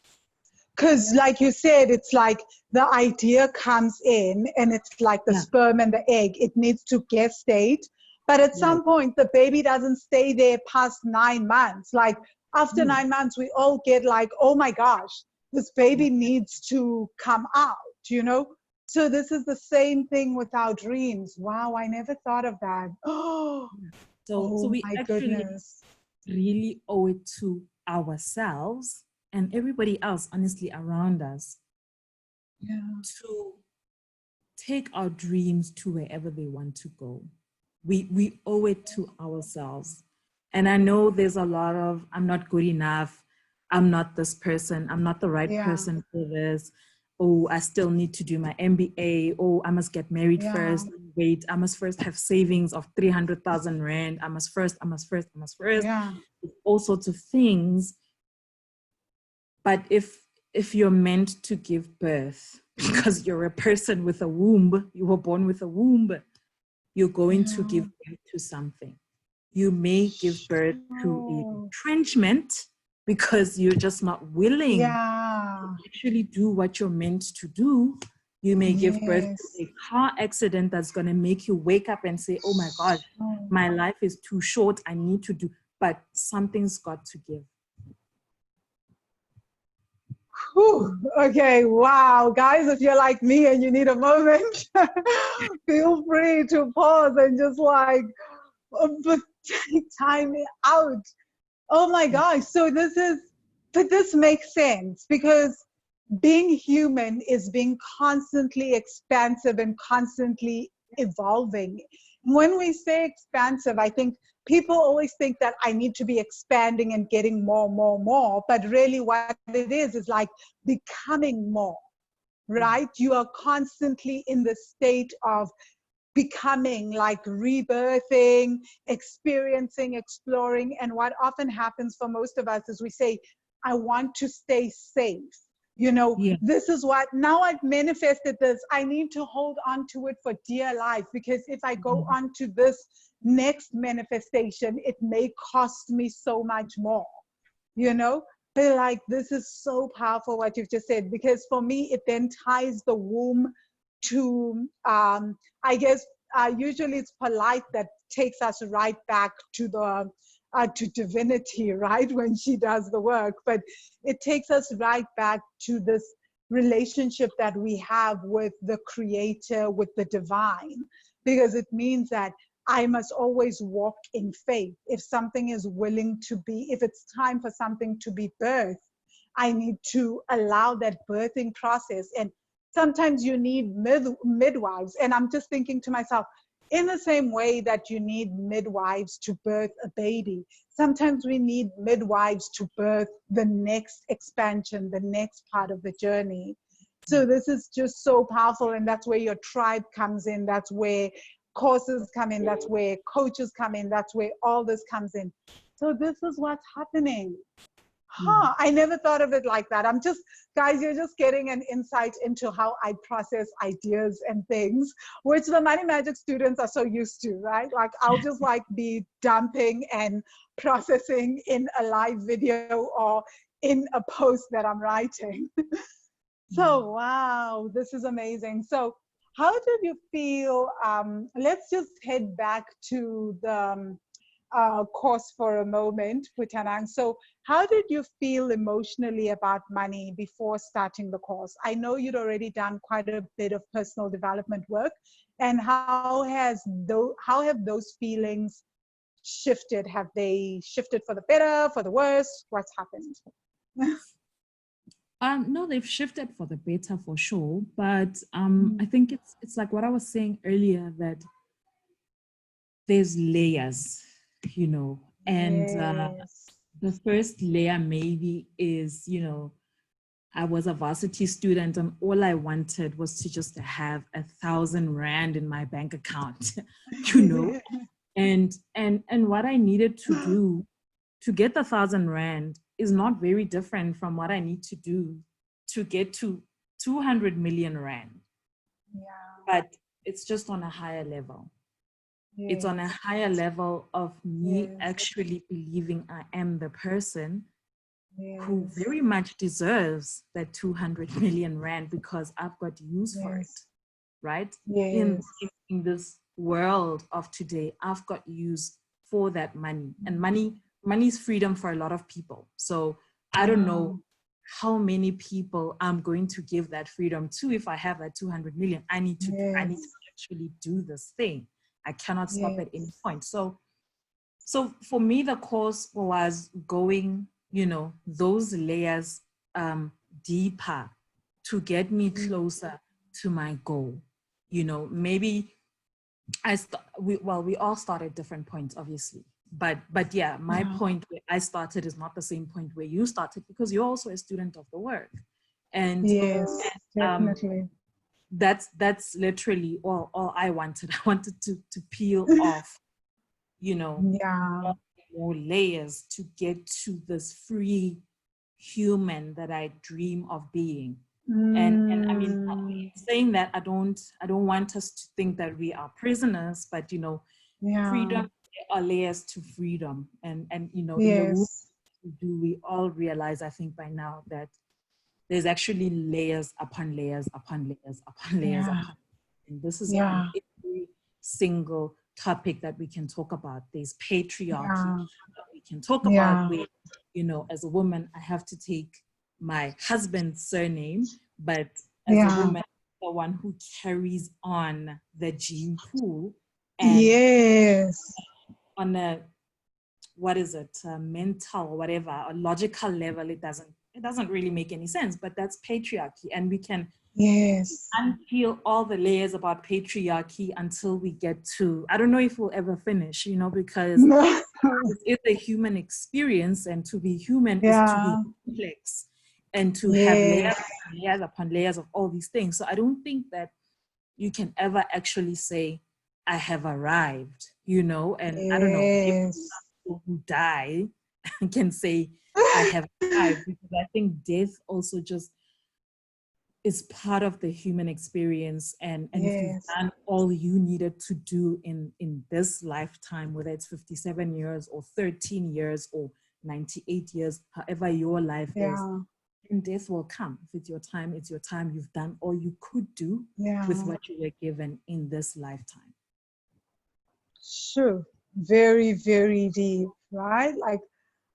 Because, like you said, it's like the idea comes in and it's like the Yeah, sperm and the egg. It needs to gestate. But at right. some point, the baby doesn't stay there past 9 months. Like after No, 9 months, we all get like, oh my gosh, this yeah. baby needs to come out, you know? So this is the same thing with our dreams. Wow, I never thought of that. Oh, So oh we my actually goodness. really owe it to ourselves and everybody else, honestly, around us, Yeah, to take our dreams to wherever they want to go. We owe it to ourselves. And I know there's a lot of, I'm not good enough, I'm not this person, I'm not the right yeah, person for this, oh, I still need to do my MBA. Oh, I must get married first. Wait, I must first have savings of 300,000 Rand. I must first. Yeah. All sorts of things. But if you're meant to give birth, because you're a person with a womb, you were born with a womb, you're going to give birth to something. You may give birth to a retrenchment because you're just not willing to actually do what you're meant to do. You may give birth to a car accident that's going to make you wake up and say, oh my God, my life is too short. I need to do, but something's got to give. Whew. Okay, wow. Guys, if you're like me and you need a moment, feel free to pause and just like take time out. Oh my gosh. So this makes sense because being human is being constantly expansive and constantly evolving. When we say expansive, I think people always think that I need to be expanding and getting more, but really what it is like becoming more, right? You are constantly in the state of becoming, like rebirthing, experiencing, exploring. And what often happens for most of us is we say, I want to stay safe. You know, this is what, now I've manifested this, I need to hold on to it for dear life, because if I go on to this next manifestation, it may cost me so much more, you know? But like, this is so powerful what you've just said, because for me, it then ties the womb to, I guess, usually it's polite that takes us right back to the, to divinity, right, when she does the work, but it takes us right back to this relationship that we have with the creator, with the divine, because it means that I must always walk in faith. If something is willing to be, if it's time for something to be birthed, I need to allow that birthing process. And sometimes you need midwives. And I'm just thinking to myself, in the same way that you need midwives to birth a baby, sometimes we need midwives to birth the next expansion, the next part of the journey. So this is just so powerful. And that's where your tribe comes in. That's where courses come in. That's where coaches come in. That's where all this comes in. So this is what's happening. I never thought of it like that. I'm just, guys, you're just getting an insight into how I process ideas and things, which the Money Magic students are so used to, right? Like, I'll just like be dumping and processing in a live video or in a post that I'm writing. So, wow, this is amazing. So how did you feel? Let's just head back to the course for a moment, Phuthanang. So how did you feel emotionally about money before starting the course? I know you'd already done quite a bit of personal development work, and how have those feelings shifted? Have they shifted for the better, for the worse? What's happened? No, they've shifted for the better for sure, but I think it's like what I was saying earlier, that there's layers, you know, and the first layer maybe is, you know, I was a varsity student and all I wanted was to just have 1,000 Rand in my bank account, you know, and what I needed to do to get the 1,000 Rand is not very different from what I need to do to get to 200 million Rand. Yeah. But it's just on a higher level. Yes. It's on a higher level of me actually believing I am the person who very much deserves that 200 million Rand because I've got use for it, right? In this world of today, I've got use for that money. And money is freedom for a lot of people. So I don't know how many people I'm going to give that freedom to. If I have that 200 million, I need to actually do this thing. I cannot stop at any point. So for me, the course was going, you know, those layers deeper to get me closer to my goal. You know, maybe we all start at different points, obviously. But yeah, my point where I started is not the same point where you started, because you're also a student of the work. And Yes, um, definitely. that's literally all I wanted. I wanted to peel off, you know, Yeah. more layers to get to this free human that I dream of being. And I mean, Mm, saying that, I don't want us to think that we are prisoners, but yeah. freedom, there are layers to freedom. And in the room Yes. we all realize, I think by now, that there's actually layers upon layers upon layers upon layers Yeah. upon. And this is on Yeah. every single topic that we can talk about. There's patriarchy Yeah. that we can talk about, Yeah. where, as a woman, I have to take my husband's surname, but as a Yeah. woman, the one who carries on the gene pool. And Yes. on a, what is it, a mental or whatever, a logical level, it doesn't really make any sense, but that's patriarchy. And we can Yes. unpeel all the layers about patriarchy until we get to, I don't know if we'll ever finish, because it is a human experience, and to be human is to be Yeah. complex and to have Yes. layers upon layers of all these things. So I don't think that you can ever actually say, I have arrived, and I don't know, maybe Yes. people who die can say, I have arrived, because I think death also just is part of the human experience. And if you've Yes. done all you needed to do in this lifetime, whether it's 57 years or 13 years or 98 years, however your life is, Yeah. then death will come. If it's your time, it's your time. You've done all you could do with Yeah. what you were given in this lifetime. Sure. Very, very deep, right? Like,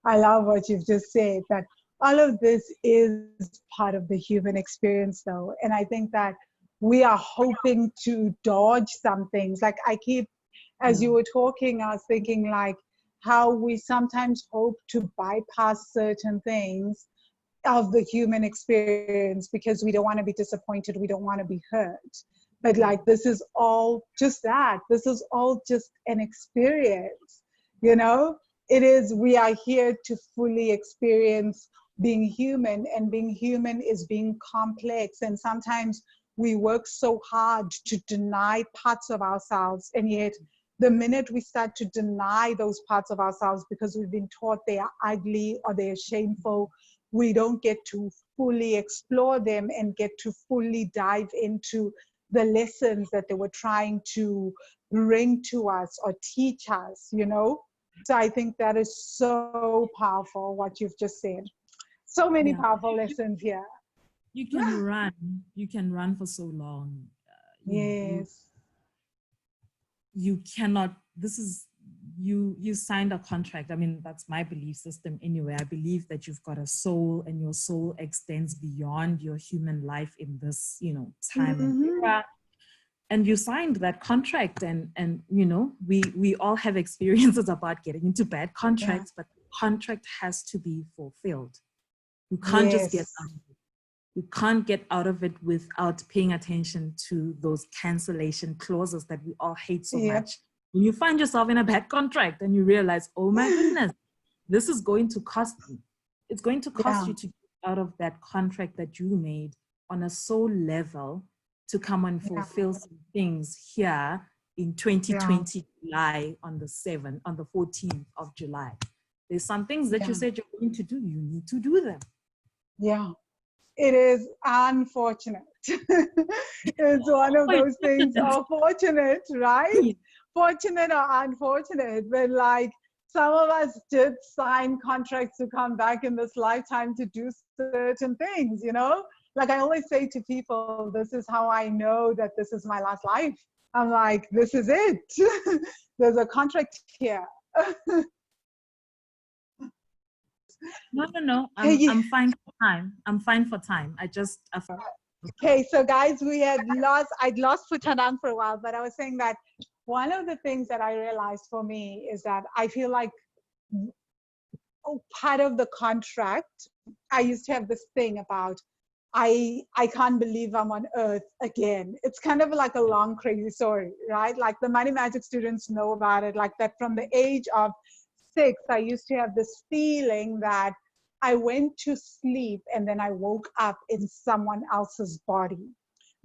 I love what you've just said, that all of this is part of the human experience, though. And I think that we are hoping to dodge some things. Like, as Yeah. you were talking, I was thinking, like, how we sometimes hope to bypass certain things of the human experience because we don't want to be disappointed, we don't want to be hurt. But like, this is all just that. This is all just an experience, you know? It is, we are here to fully experience being human, and being human is being complex. And sometimes we work so hard to deny parts of ourselves, and yet the minute we start to deny those parts of ourselves because we've been taught they are ugly or they are shameful, we don't get to fully explore them and get to fully dive into the lessons that they were trying to bring to us or teach us, you know? So I think that is so powerful, what you've just said. So many Yeah. powerful lessons here. You can run for so long. You Yes. you cannot, this is, you signed a contract. I mean, that's my belief system anyway. I believe that you've got a soul, and your soul extends beyond your human life in this time and Mm-hmm. era. And you signed that contract, and we all have experiences about getting into bad Yeah. contracts, but the contract has to be fulfilled. You can't just get Yes. out of it. You can't get out of it without paying attention to those cancellation clauses that we all hate so Yep. much. When you find yourself in a bad contract and you realize, oh my goodness, this is going to cost me. It's going to cost Yeah. you to get out of that contract that you made on a soul level to come and Yeah. fulfill some things here in Yeah. 2020 July, on the 14th of July. There's some things that you Yeah. said you're going to do. You need to do them. Yeah. It is unfortunate. It's one of those things, or fortunate, right? Fortunate or unfortunate, but like, some of us did sign contracts to come back in this lifetime to do certain things, you know? Like, I always say to people, this is how I know that this is my last life. I'm like, this is it. There's a contract here. No. Hey, I'm fine for time. I'm fine for time. okay, so guys, I'd lost Phuthanang for a while, but I was saying that one of the things that I realized for me is that I feel like, part of the contract, I used to have this thing about, I can't believe I'm on earth again. It's kind of like a long, crazy story, right? Like, the Money Magic students know about it, like that from the age of 6, I used to have this feeling that I went to sleep and then I woke up in someone else's body,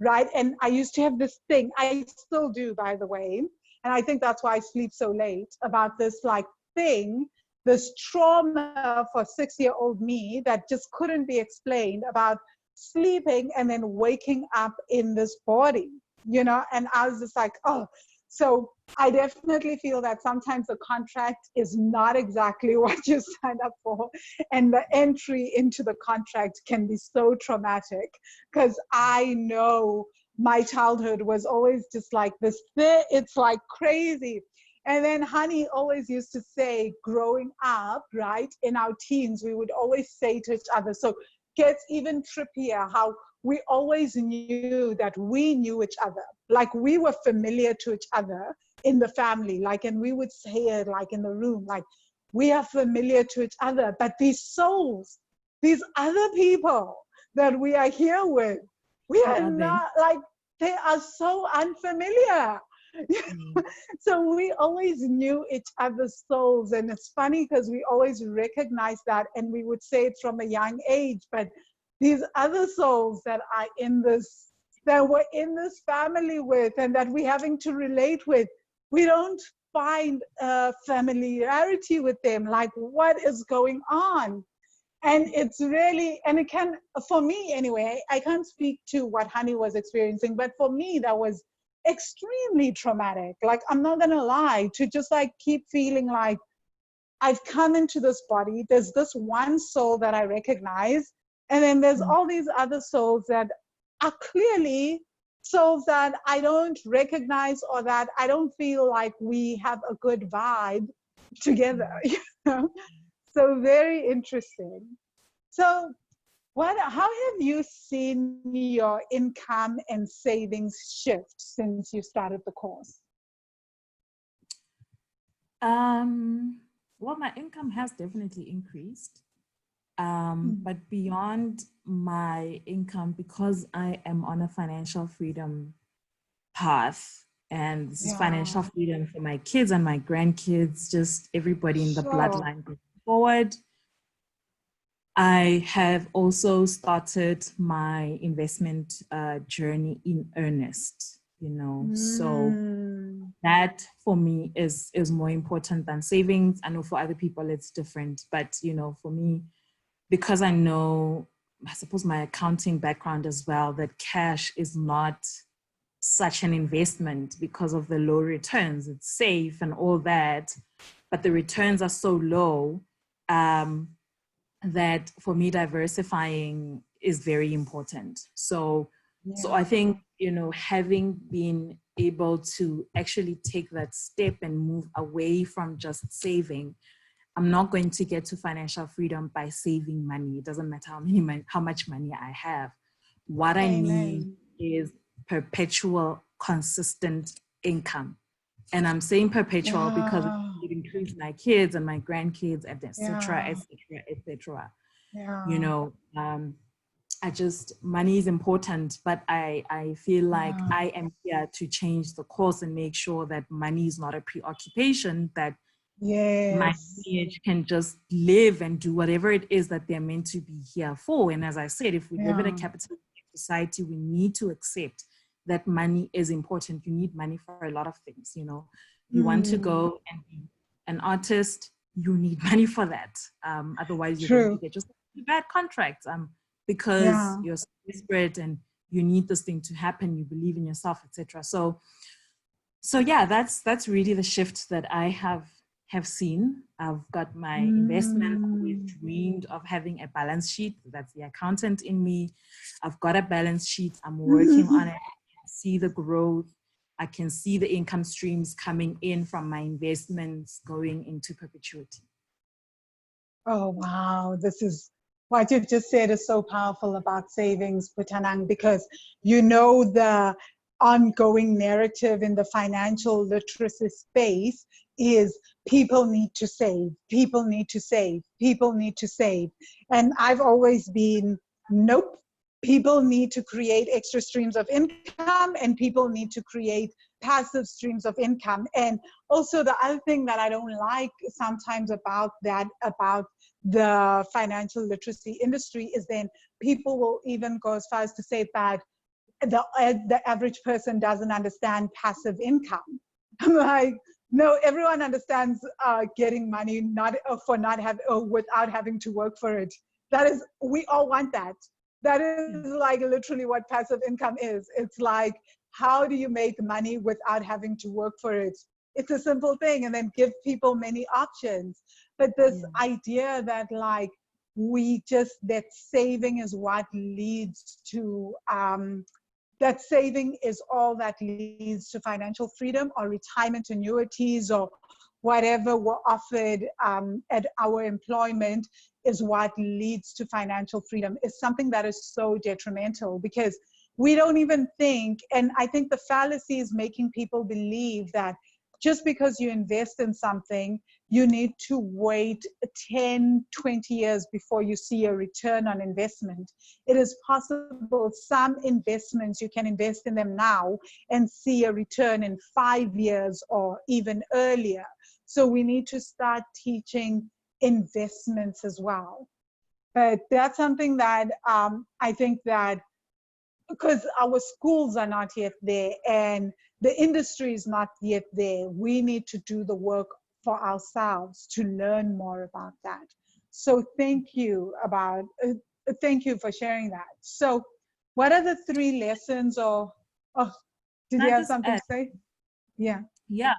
right? And I used to have this thing, I still do, by the way, and I think that's why I sleep so late, about this like thing, this trauma for 6-year-old me that just couldn't be explained, about sleeping and then waking up in this body, you know? And I was just like, oh, so I definitely feel that sometimes the contract is not exactly what you signed up for. And the entry into the contract can be so traumatic, because I know my childhood was always just like this, it's like crazy. And then Honey always used to say, growing up, right, in our teens, we would always say to each other, so gets even trippier how we always knew that we knew each other. Like we were familiar to each other in the family, like, and we would say it like in the room, like we are familiar to each other, but these souls, these other people that we are here with, we are not, like, they are so unfamiliar. So we always knew each other's souls. And it's funny because we always recognized that, and we would say it from a young age, but these other souls that are in this, that we're in this family with, and that we're having to relate with, we don't find familiarity with them. Like, what is going on? And it's really, and it can, for me anyway, I can't speak to what Honey was experiencing, but for me, that was extremely traumatic. Like, I'm not gonna lie, to just like keep feeling like I've come into this body, there's this one soul that I recognize, and then there's all these other souls that are clearly souls that I don't recognize, or that I don't feel like we have a good vibe together, you know? So very interesting. So how have you seen your income and savings shift since you started the course? Well, my income has definitely increased. But beyond my income, because I am on a financial freedom path, and this is financial freedom for my kids and my grandkids, just everybody in the bloodline going forward. I have also started my investment journey in earnest, you know, so that for me is more important than savings. I know for other people it's different, but, you know, for me, because I know, I suppose my accounting background as well, that cash is not such an investment because of the low returns. It's safe and all that, but the returns are so low that for me, diversifying is very important. So I think, you know, having been able to actually take that step and move away from just saving, I'm not going to get to financial freedom by saving money. It doesn't matter how much money I have. What I need is perpetual, consistent income. And I'm saying perpetual because it includes my kids and my grandkids, et cetera, et cetera, et cetera. You know, money is important, but I feel like I am here to change the course and make sure that money is not a preoccupation, that my lineage can just live and do whatever it is that they're meant to be here for. And as I said, if we live in a capitalistic society, we need to accept that money is important. You need money for a lot of things, you know. You want to go and be an artist, you need money for that. Otherwise, you're going to get just a bad contract because you're so desperate and you need this thing to happen. You believe in yourself, etc. So yeah, that's really the shift that I have seen. I've got my investment. I've always dreamed of having a balance sheet. That's the accountant in me. I've got a balance sheet. I'm working on it. I can see the growth. I can see the income streams coming in from my investments going into perpetuity. Oh, wow. This is what you've just said is so powerful about savings, Phuthanang, because you know the ongoing narrative in the financial literacy space is people need to save, people need to save, people need to save. And I've always been, nope, people need to create extra streams of income, and people need to create passive streams of income. And also the other thing that I don't like sometimes about that, about the financial literacy industry is then people will even go as far as to say that the average person doesn't understand passive income. I'm like, no, everyone understands getting money without having to work for it. That is, we all want that. That is like literally what passive income is. It's like, how do you make money without having to work for it? It's a simple thing, and then give people many options. But this idea that like that saving is what leads to that saving is all that leads to financial freedom or retirement annuities or whatever we're offered at our employment is what leads to financial freedom is something that is so detrimental, because we don't even think, and I think the fallacy is making people believe that just because you invest in something, you need to wait 10, 20 years before you see a return on investment. It is possible some investments, you can invest in them now and see a return in 5 years or even earlier. So we need to start teaching investments as well. But that's something that I think that because our schools are not yet there and the industry is not yet there, we need to do the work for ourselves to learn more about that. So thank you for sharing that. So what are the 3 lessons or did you have something to say? Yeah. Yeah.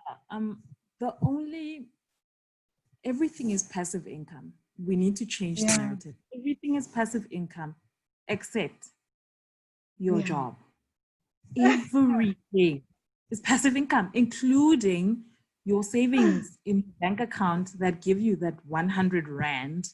Everything is passive income. We need to change the narrative. Everything is passive income except your job. Everything is passive income, including your savings in bank account that give you that 100 Rand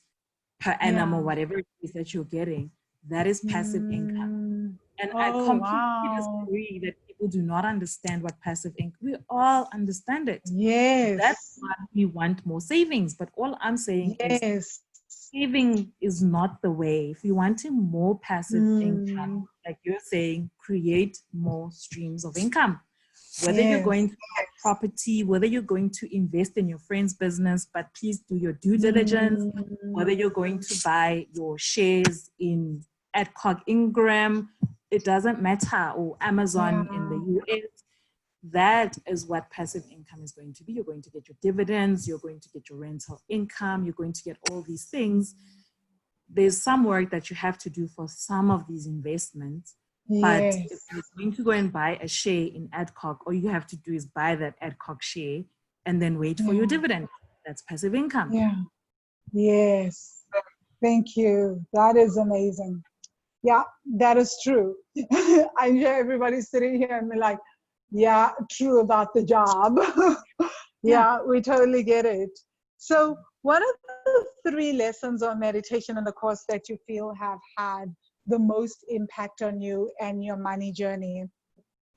per annum or whatever it is that you're getting. That is passive income. And I completely disagree that people do not understand what passive income. We all understand it. Yes. That's why we want more savings. But all I'm saying is saving is not the way. If you want more passive income, like you're saying, create more streams of income. Whether you're going to buy property, whether you're going to invest in your friend's business, but please do your due diligence. Whether you're going to buy your shares in Adcock Ingram, it doesn't matter, or Amazon in the US. That is what passive income is going to be. You're going to get your dividends, you're going to get your rental income, you're going to get all these things. There's some work that you have to do for some of these investments. But if you're going to go and buy a share in Adcock, all you have to do is buy that Adcock share and then wait for your dividend. That's passive income. Yeah. Yes. Thank you. That is amazing. Yeah, that is true. I'm sure everybody's sitting here and be like, yeah, true about the job. Yeah, we totally get it. So what are the 3 lessons on meditation in the course that you feel have had the most impact on you and your money journey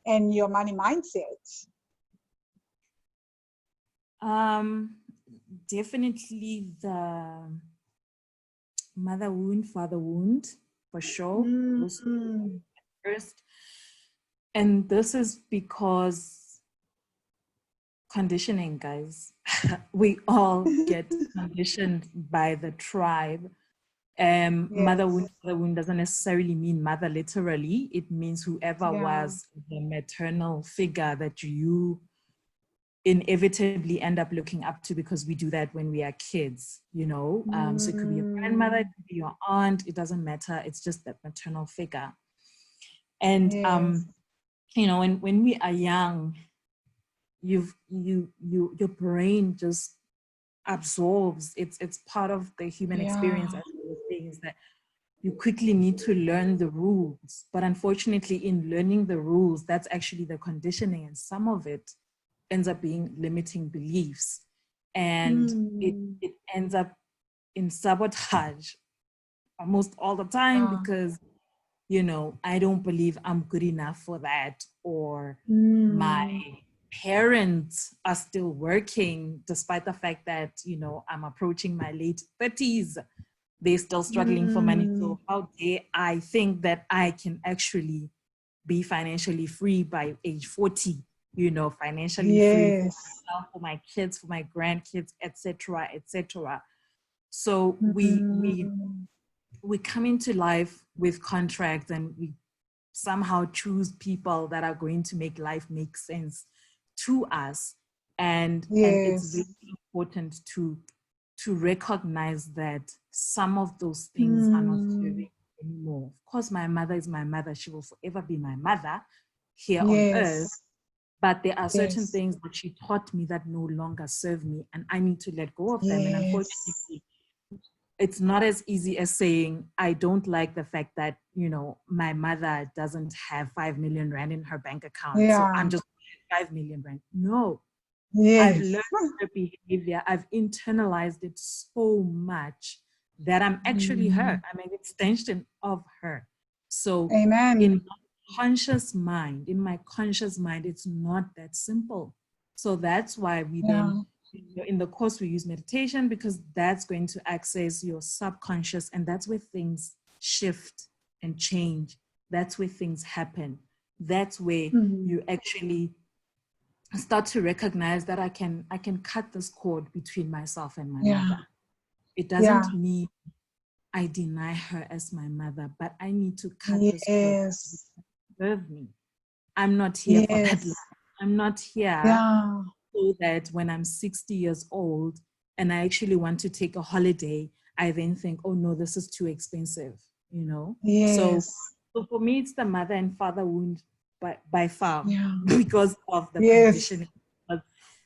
and your money mindset? Definitely the mother wound, father wound, for sure. First. And this is because conditioning, guys. We all get conditioned by the tribe. Mother wound doesn't necessarily mean mother literally. It means whoever was the maternal figure that you inevitably end up looking up to, because we do that when we are kids, you know. So it could be your grandmother, it could be your aunt, it doesn't matter. It's just that maternal figure. And you know, when we are young, your brain just absorbs. It's part of the human experience, as we were saying, is that you quickly need to learn the rules. But unfortunately, in learning the rules, that's actually the conditioning, and some of it ends up being limiting beliefs, and it ends up in sabotage almost all the time, because you know, I don't believe I'm good enough for that, or my parents are still working despite the fact that, you know, I'm approaching my late 30s. They're still struggling for money. So how dare I think that I can actually be financially free by age 40, you know, financially free for myself, for my kids, for my grandkids, etc., etc. So Mm. we come into life with contracts, and we somehow choose people that are going to make life make sense to us. And it's Yes. very important to recognize that some of those things are not Mm. serving anymore. Of course, my mother is my mother. She will forever be my mother here on earth. Yes. But there are certain Yes. things that she taught me that no longer serve me, and I need to let go of them. And Yes. unfortunately, it's not as easy as saying, I don't like the fact that, my mother doesn't have 5 million rand in her bank account, so I'm Yeah. just 5 million rand. No, I've Yes. learned her behavior. I've internalized it so much that I'm actually her. Mm. I'm an extension of her. So Amen. in my conscious mind, it's not that simple. So that's why we then, Yeah. in the course, we use meditation, because that's going to access your subconscious, and that's where things shift and change. That's where things happen. That's where Mm. you actually start to recognize that I can cut this cord between myself and my Yeah. mother. It Yeah. doesn't mean I deny her as my mother, but I need to cut this cord Yes. that serve me. I'm not here for that life. Yes. I'm not here Yeah. so that when I'm 60 years old and I actually want to take a holiday, I then think, oh no, this is too expensive. So, Yes. so for me, it's the mother and father wound by far, Yeah. because of the Yes. conditioning. But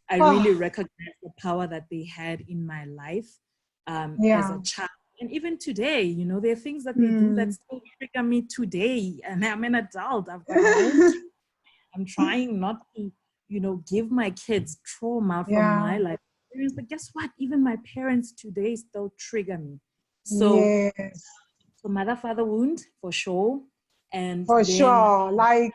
I really Oh, recognize the power that they had in my life as yeah. a child. And even today, there are things that they do that Mm. still trigger me today. And I'm an adult. I've got my own. I'm trying not to, give my kids trauma from Yeah. my life experience. But guess what? Even my parents today still trigger me. So, Yes. so mother, father wound for sure. And For then, sure. Like,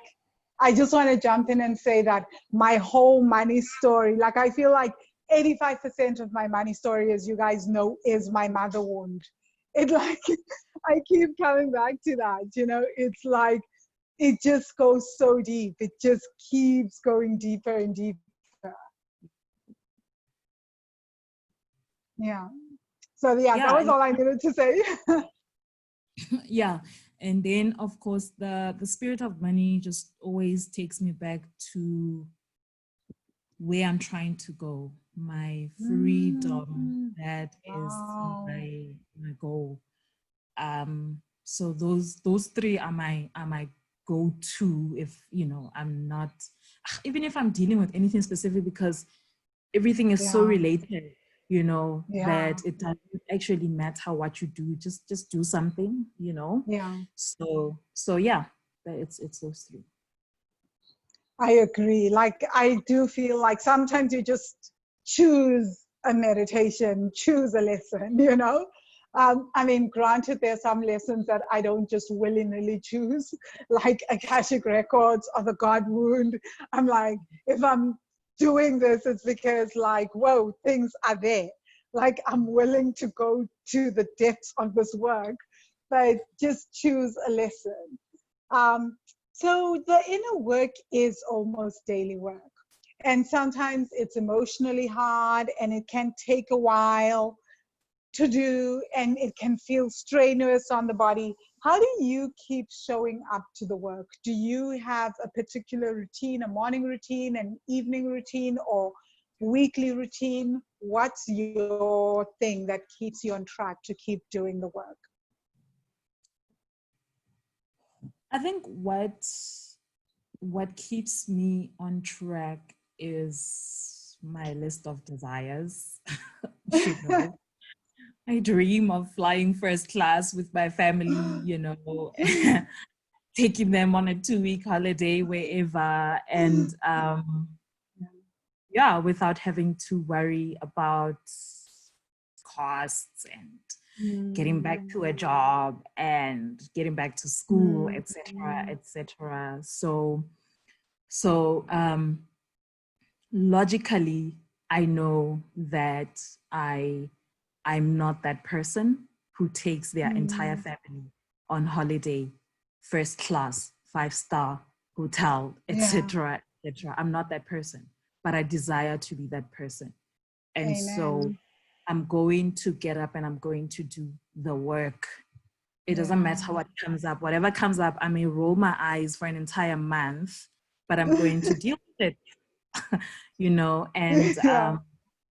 I just want to jump in and say that my whole money story, like, I feel like 85% of my money story, as you guys know, is my mother wound. It like, I keep coming back to that. It's like, it just goes so deep. It just keeps going deeper and deeper. Yeah. So, yeah, that yeah, was all I needed to say. yeah. And then, of course, the spirit of money just always takes me back to where I'm trying to go, my freedom. Mm, That is wow. my goal. So those three are my go-to if I'm not, even if I'm dealing with anything specific, because everything is so Yeah. related, Yeah. that it doesn't actually matter what you do. Just do something. Yeah. So yeah, it's those three. I agree. Like, I do feel like sometimes you just choose a meditation, choose a lesson. I mean, granted, there's some lessons that I don't just willy-nilly choose, like Akashic Records or the God Wound. I'm like, if I'm doing this, it's because, like, whoa, things are there. Like, I'm willing to go to the depths of this work, but just choose a lesson. Um, so the inner work is almost daily work. And sometimes it's emotionally hard and it can take a while to do and it can feel strenuous on the body. How do you keep showing up to the work? Do you have a particular routine, a morning routine, an evening routine, or weekly routine? What's your thing that keeps you on track to keep doing the work? I think what keeps me on track is my list of desires. you know I dream of flying first class with my family, taking them on a 2-week holiday wherever, and yeah, without having to worry about costs and getting back to a job and getting back to school, etc., etc. So logically, I know that I'm not that person who takes their entire family on holiday, first class, 5-star hotel, Yeah, etc., etc. I'm not that person, but I desire to be that person. And so amen. I'm going to get up and I'm going to do the work. It doesn't matter what comes up. Whatever comes up, I may roll my eyes for an entire month, but I'm going to deal with it, you know, and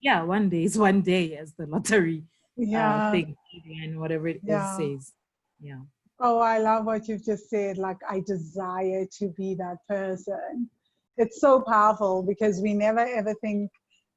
yeah, one day is one day, as the lottery thing and whatever it is says. Yeah. Oh, I love what you've just said. Like, I desire to be that person. It's so powerful because we never ever think,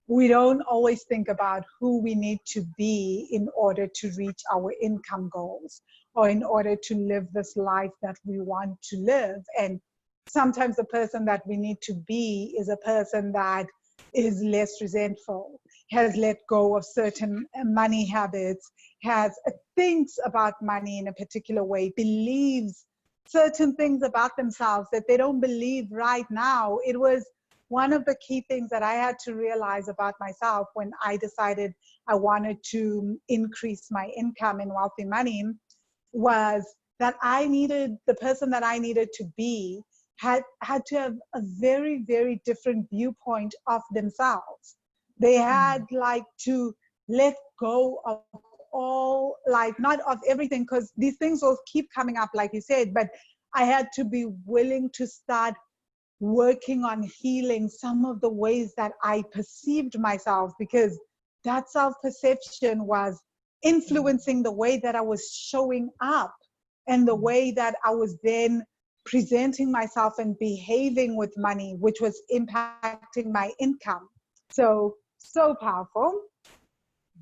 we don't always think about who we need to be in order to reach our income goals or in order to live this life that we want to live. And sometimes the person that we need to be is a person that is less resentful, has let go of certain money habits, has thinks about money in a particular way, believes certain things about themselves that they don't believe right now. It was one of the key things that I had to realize about myself when I decided I wanted to increase my income in wealthy money was that I needed, the person that I needed to be had to have a very, very different viewpoint of themselves. They had like to let go of all, like not of everything, because these things will keep coming up, like you said, but I had to be willing to start working on healing some of the ways that I perceived myself, because that self-perception was influencing the way that I was showing up and the way that I was then presenting myself and behaving with money, which was impacting my income. So, so powerful.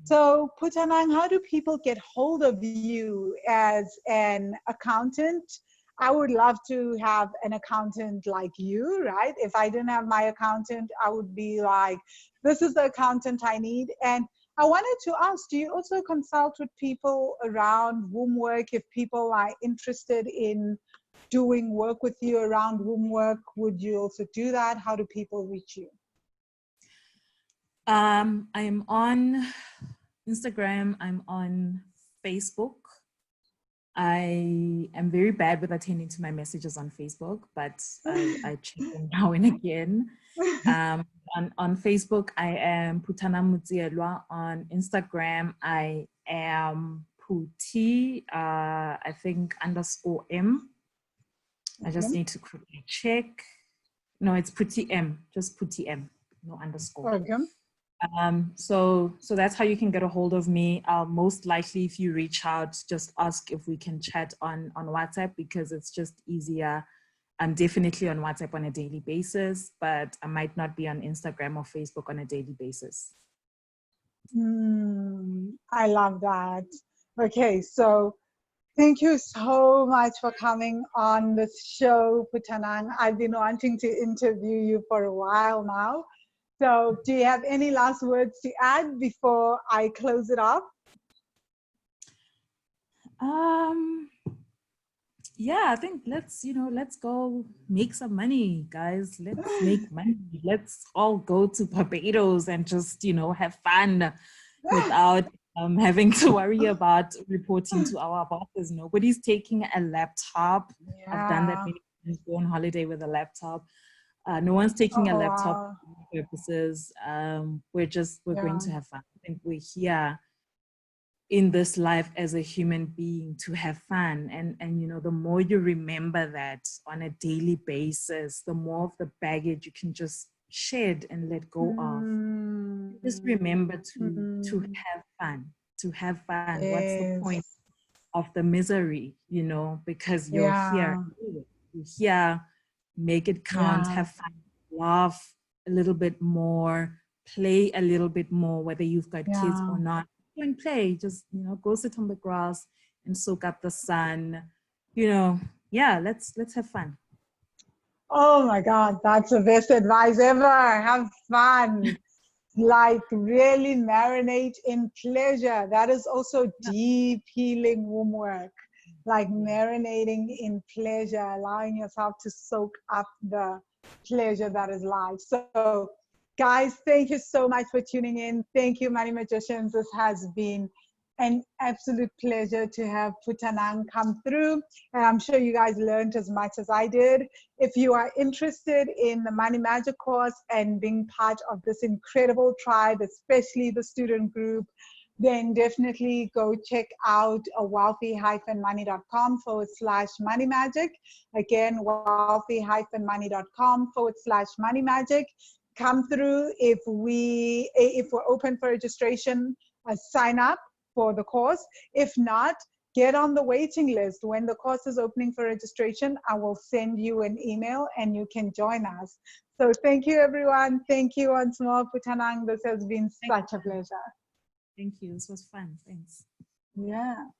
So, Phuthanang, how do people get hold of you as an accountant? I would love to have an accountant like you, right? If I didn't have my accountant, I would be like, this is the accountant I need. And I wanted to ask, do you also consult with people around womb work? If people are interested in doing work with you around womb work, would you also do that? How do people reach you? I am on Instagram. I'm on Facebook. I am very bad with attending to my messages on Facebook, but I check them now and again. On Facebook, I am Phuthanang Motsielwa. On Instagram, I am Phuthi, I think _M. I just need to quickly check. No, it's Phuthi M, just Phuthi M, no underscore. Okay. So that's how you can get a hold of me. Most likely, if you reach out, just ask if we can chat on WhatsApp, because it's just easier. I'm definitely on WhatsApp on a daily basis, but I might not be on Instagram or Facebook on a daily basis. I love that. Okay, so thank you so much for coming on this show, Phuthanang. I've been wanting to interview you for a while now. So do you have any last words to add before I close it off? Yeah, I think let's go make some money, guys. Let's make money. Let's all go to Barbados and just, have fun without having to worry about reporting to our bosses. Nobody's taking a laptop. Yeah. I've done that many times, go on holiday with a laptop. No one's taking a laptop for purposes. We're going to have fun. I think we're here in this life as a human being to have fun. And the more you remember that on a daily basis, the more of the baggage you can just shed and let go of. Just remember to have fun, Yes. What's the point of the misery, because you're here. You're here, make it count, have fun, laugh a little bit more, play a little bit more, whether you've got kids or not. Go and play, just, go sit on the grass and soak up the sun. Let's have fun. Oh my God, that's the best advice ever. Have fun. Like, really marinate in pleasure. That is also deep healing womb work. Like marinating in pleasure, allowing yourself to soak up the pleasure that is life. So guys, thank you so much for tuning in. Thank you, Money Magicians. This has been an absolute pleasure to have Phuthanang come through. And I'm sure you guys learned as much as I did. If you are interested in the Money Magic course and being part of this incredible tribe, especially the student group, then definitely go check out wealthy-money.com/money magic. Again, wealthy-money.com/money magic. Come through. If we're open for registration, sign up for the course. If not, get on the waiting list. When the course is opening for registration, I will send you an email and you can join us. So thank you, everyone. Thank you once more, Phuthanang. This has been such a pleasure. Thank you. This was fun. Thanks. Yeah.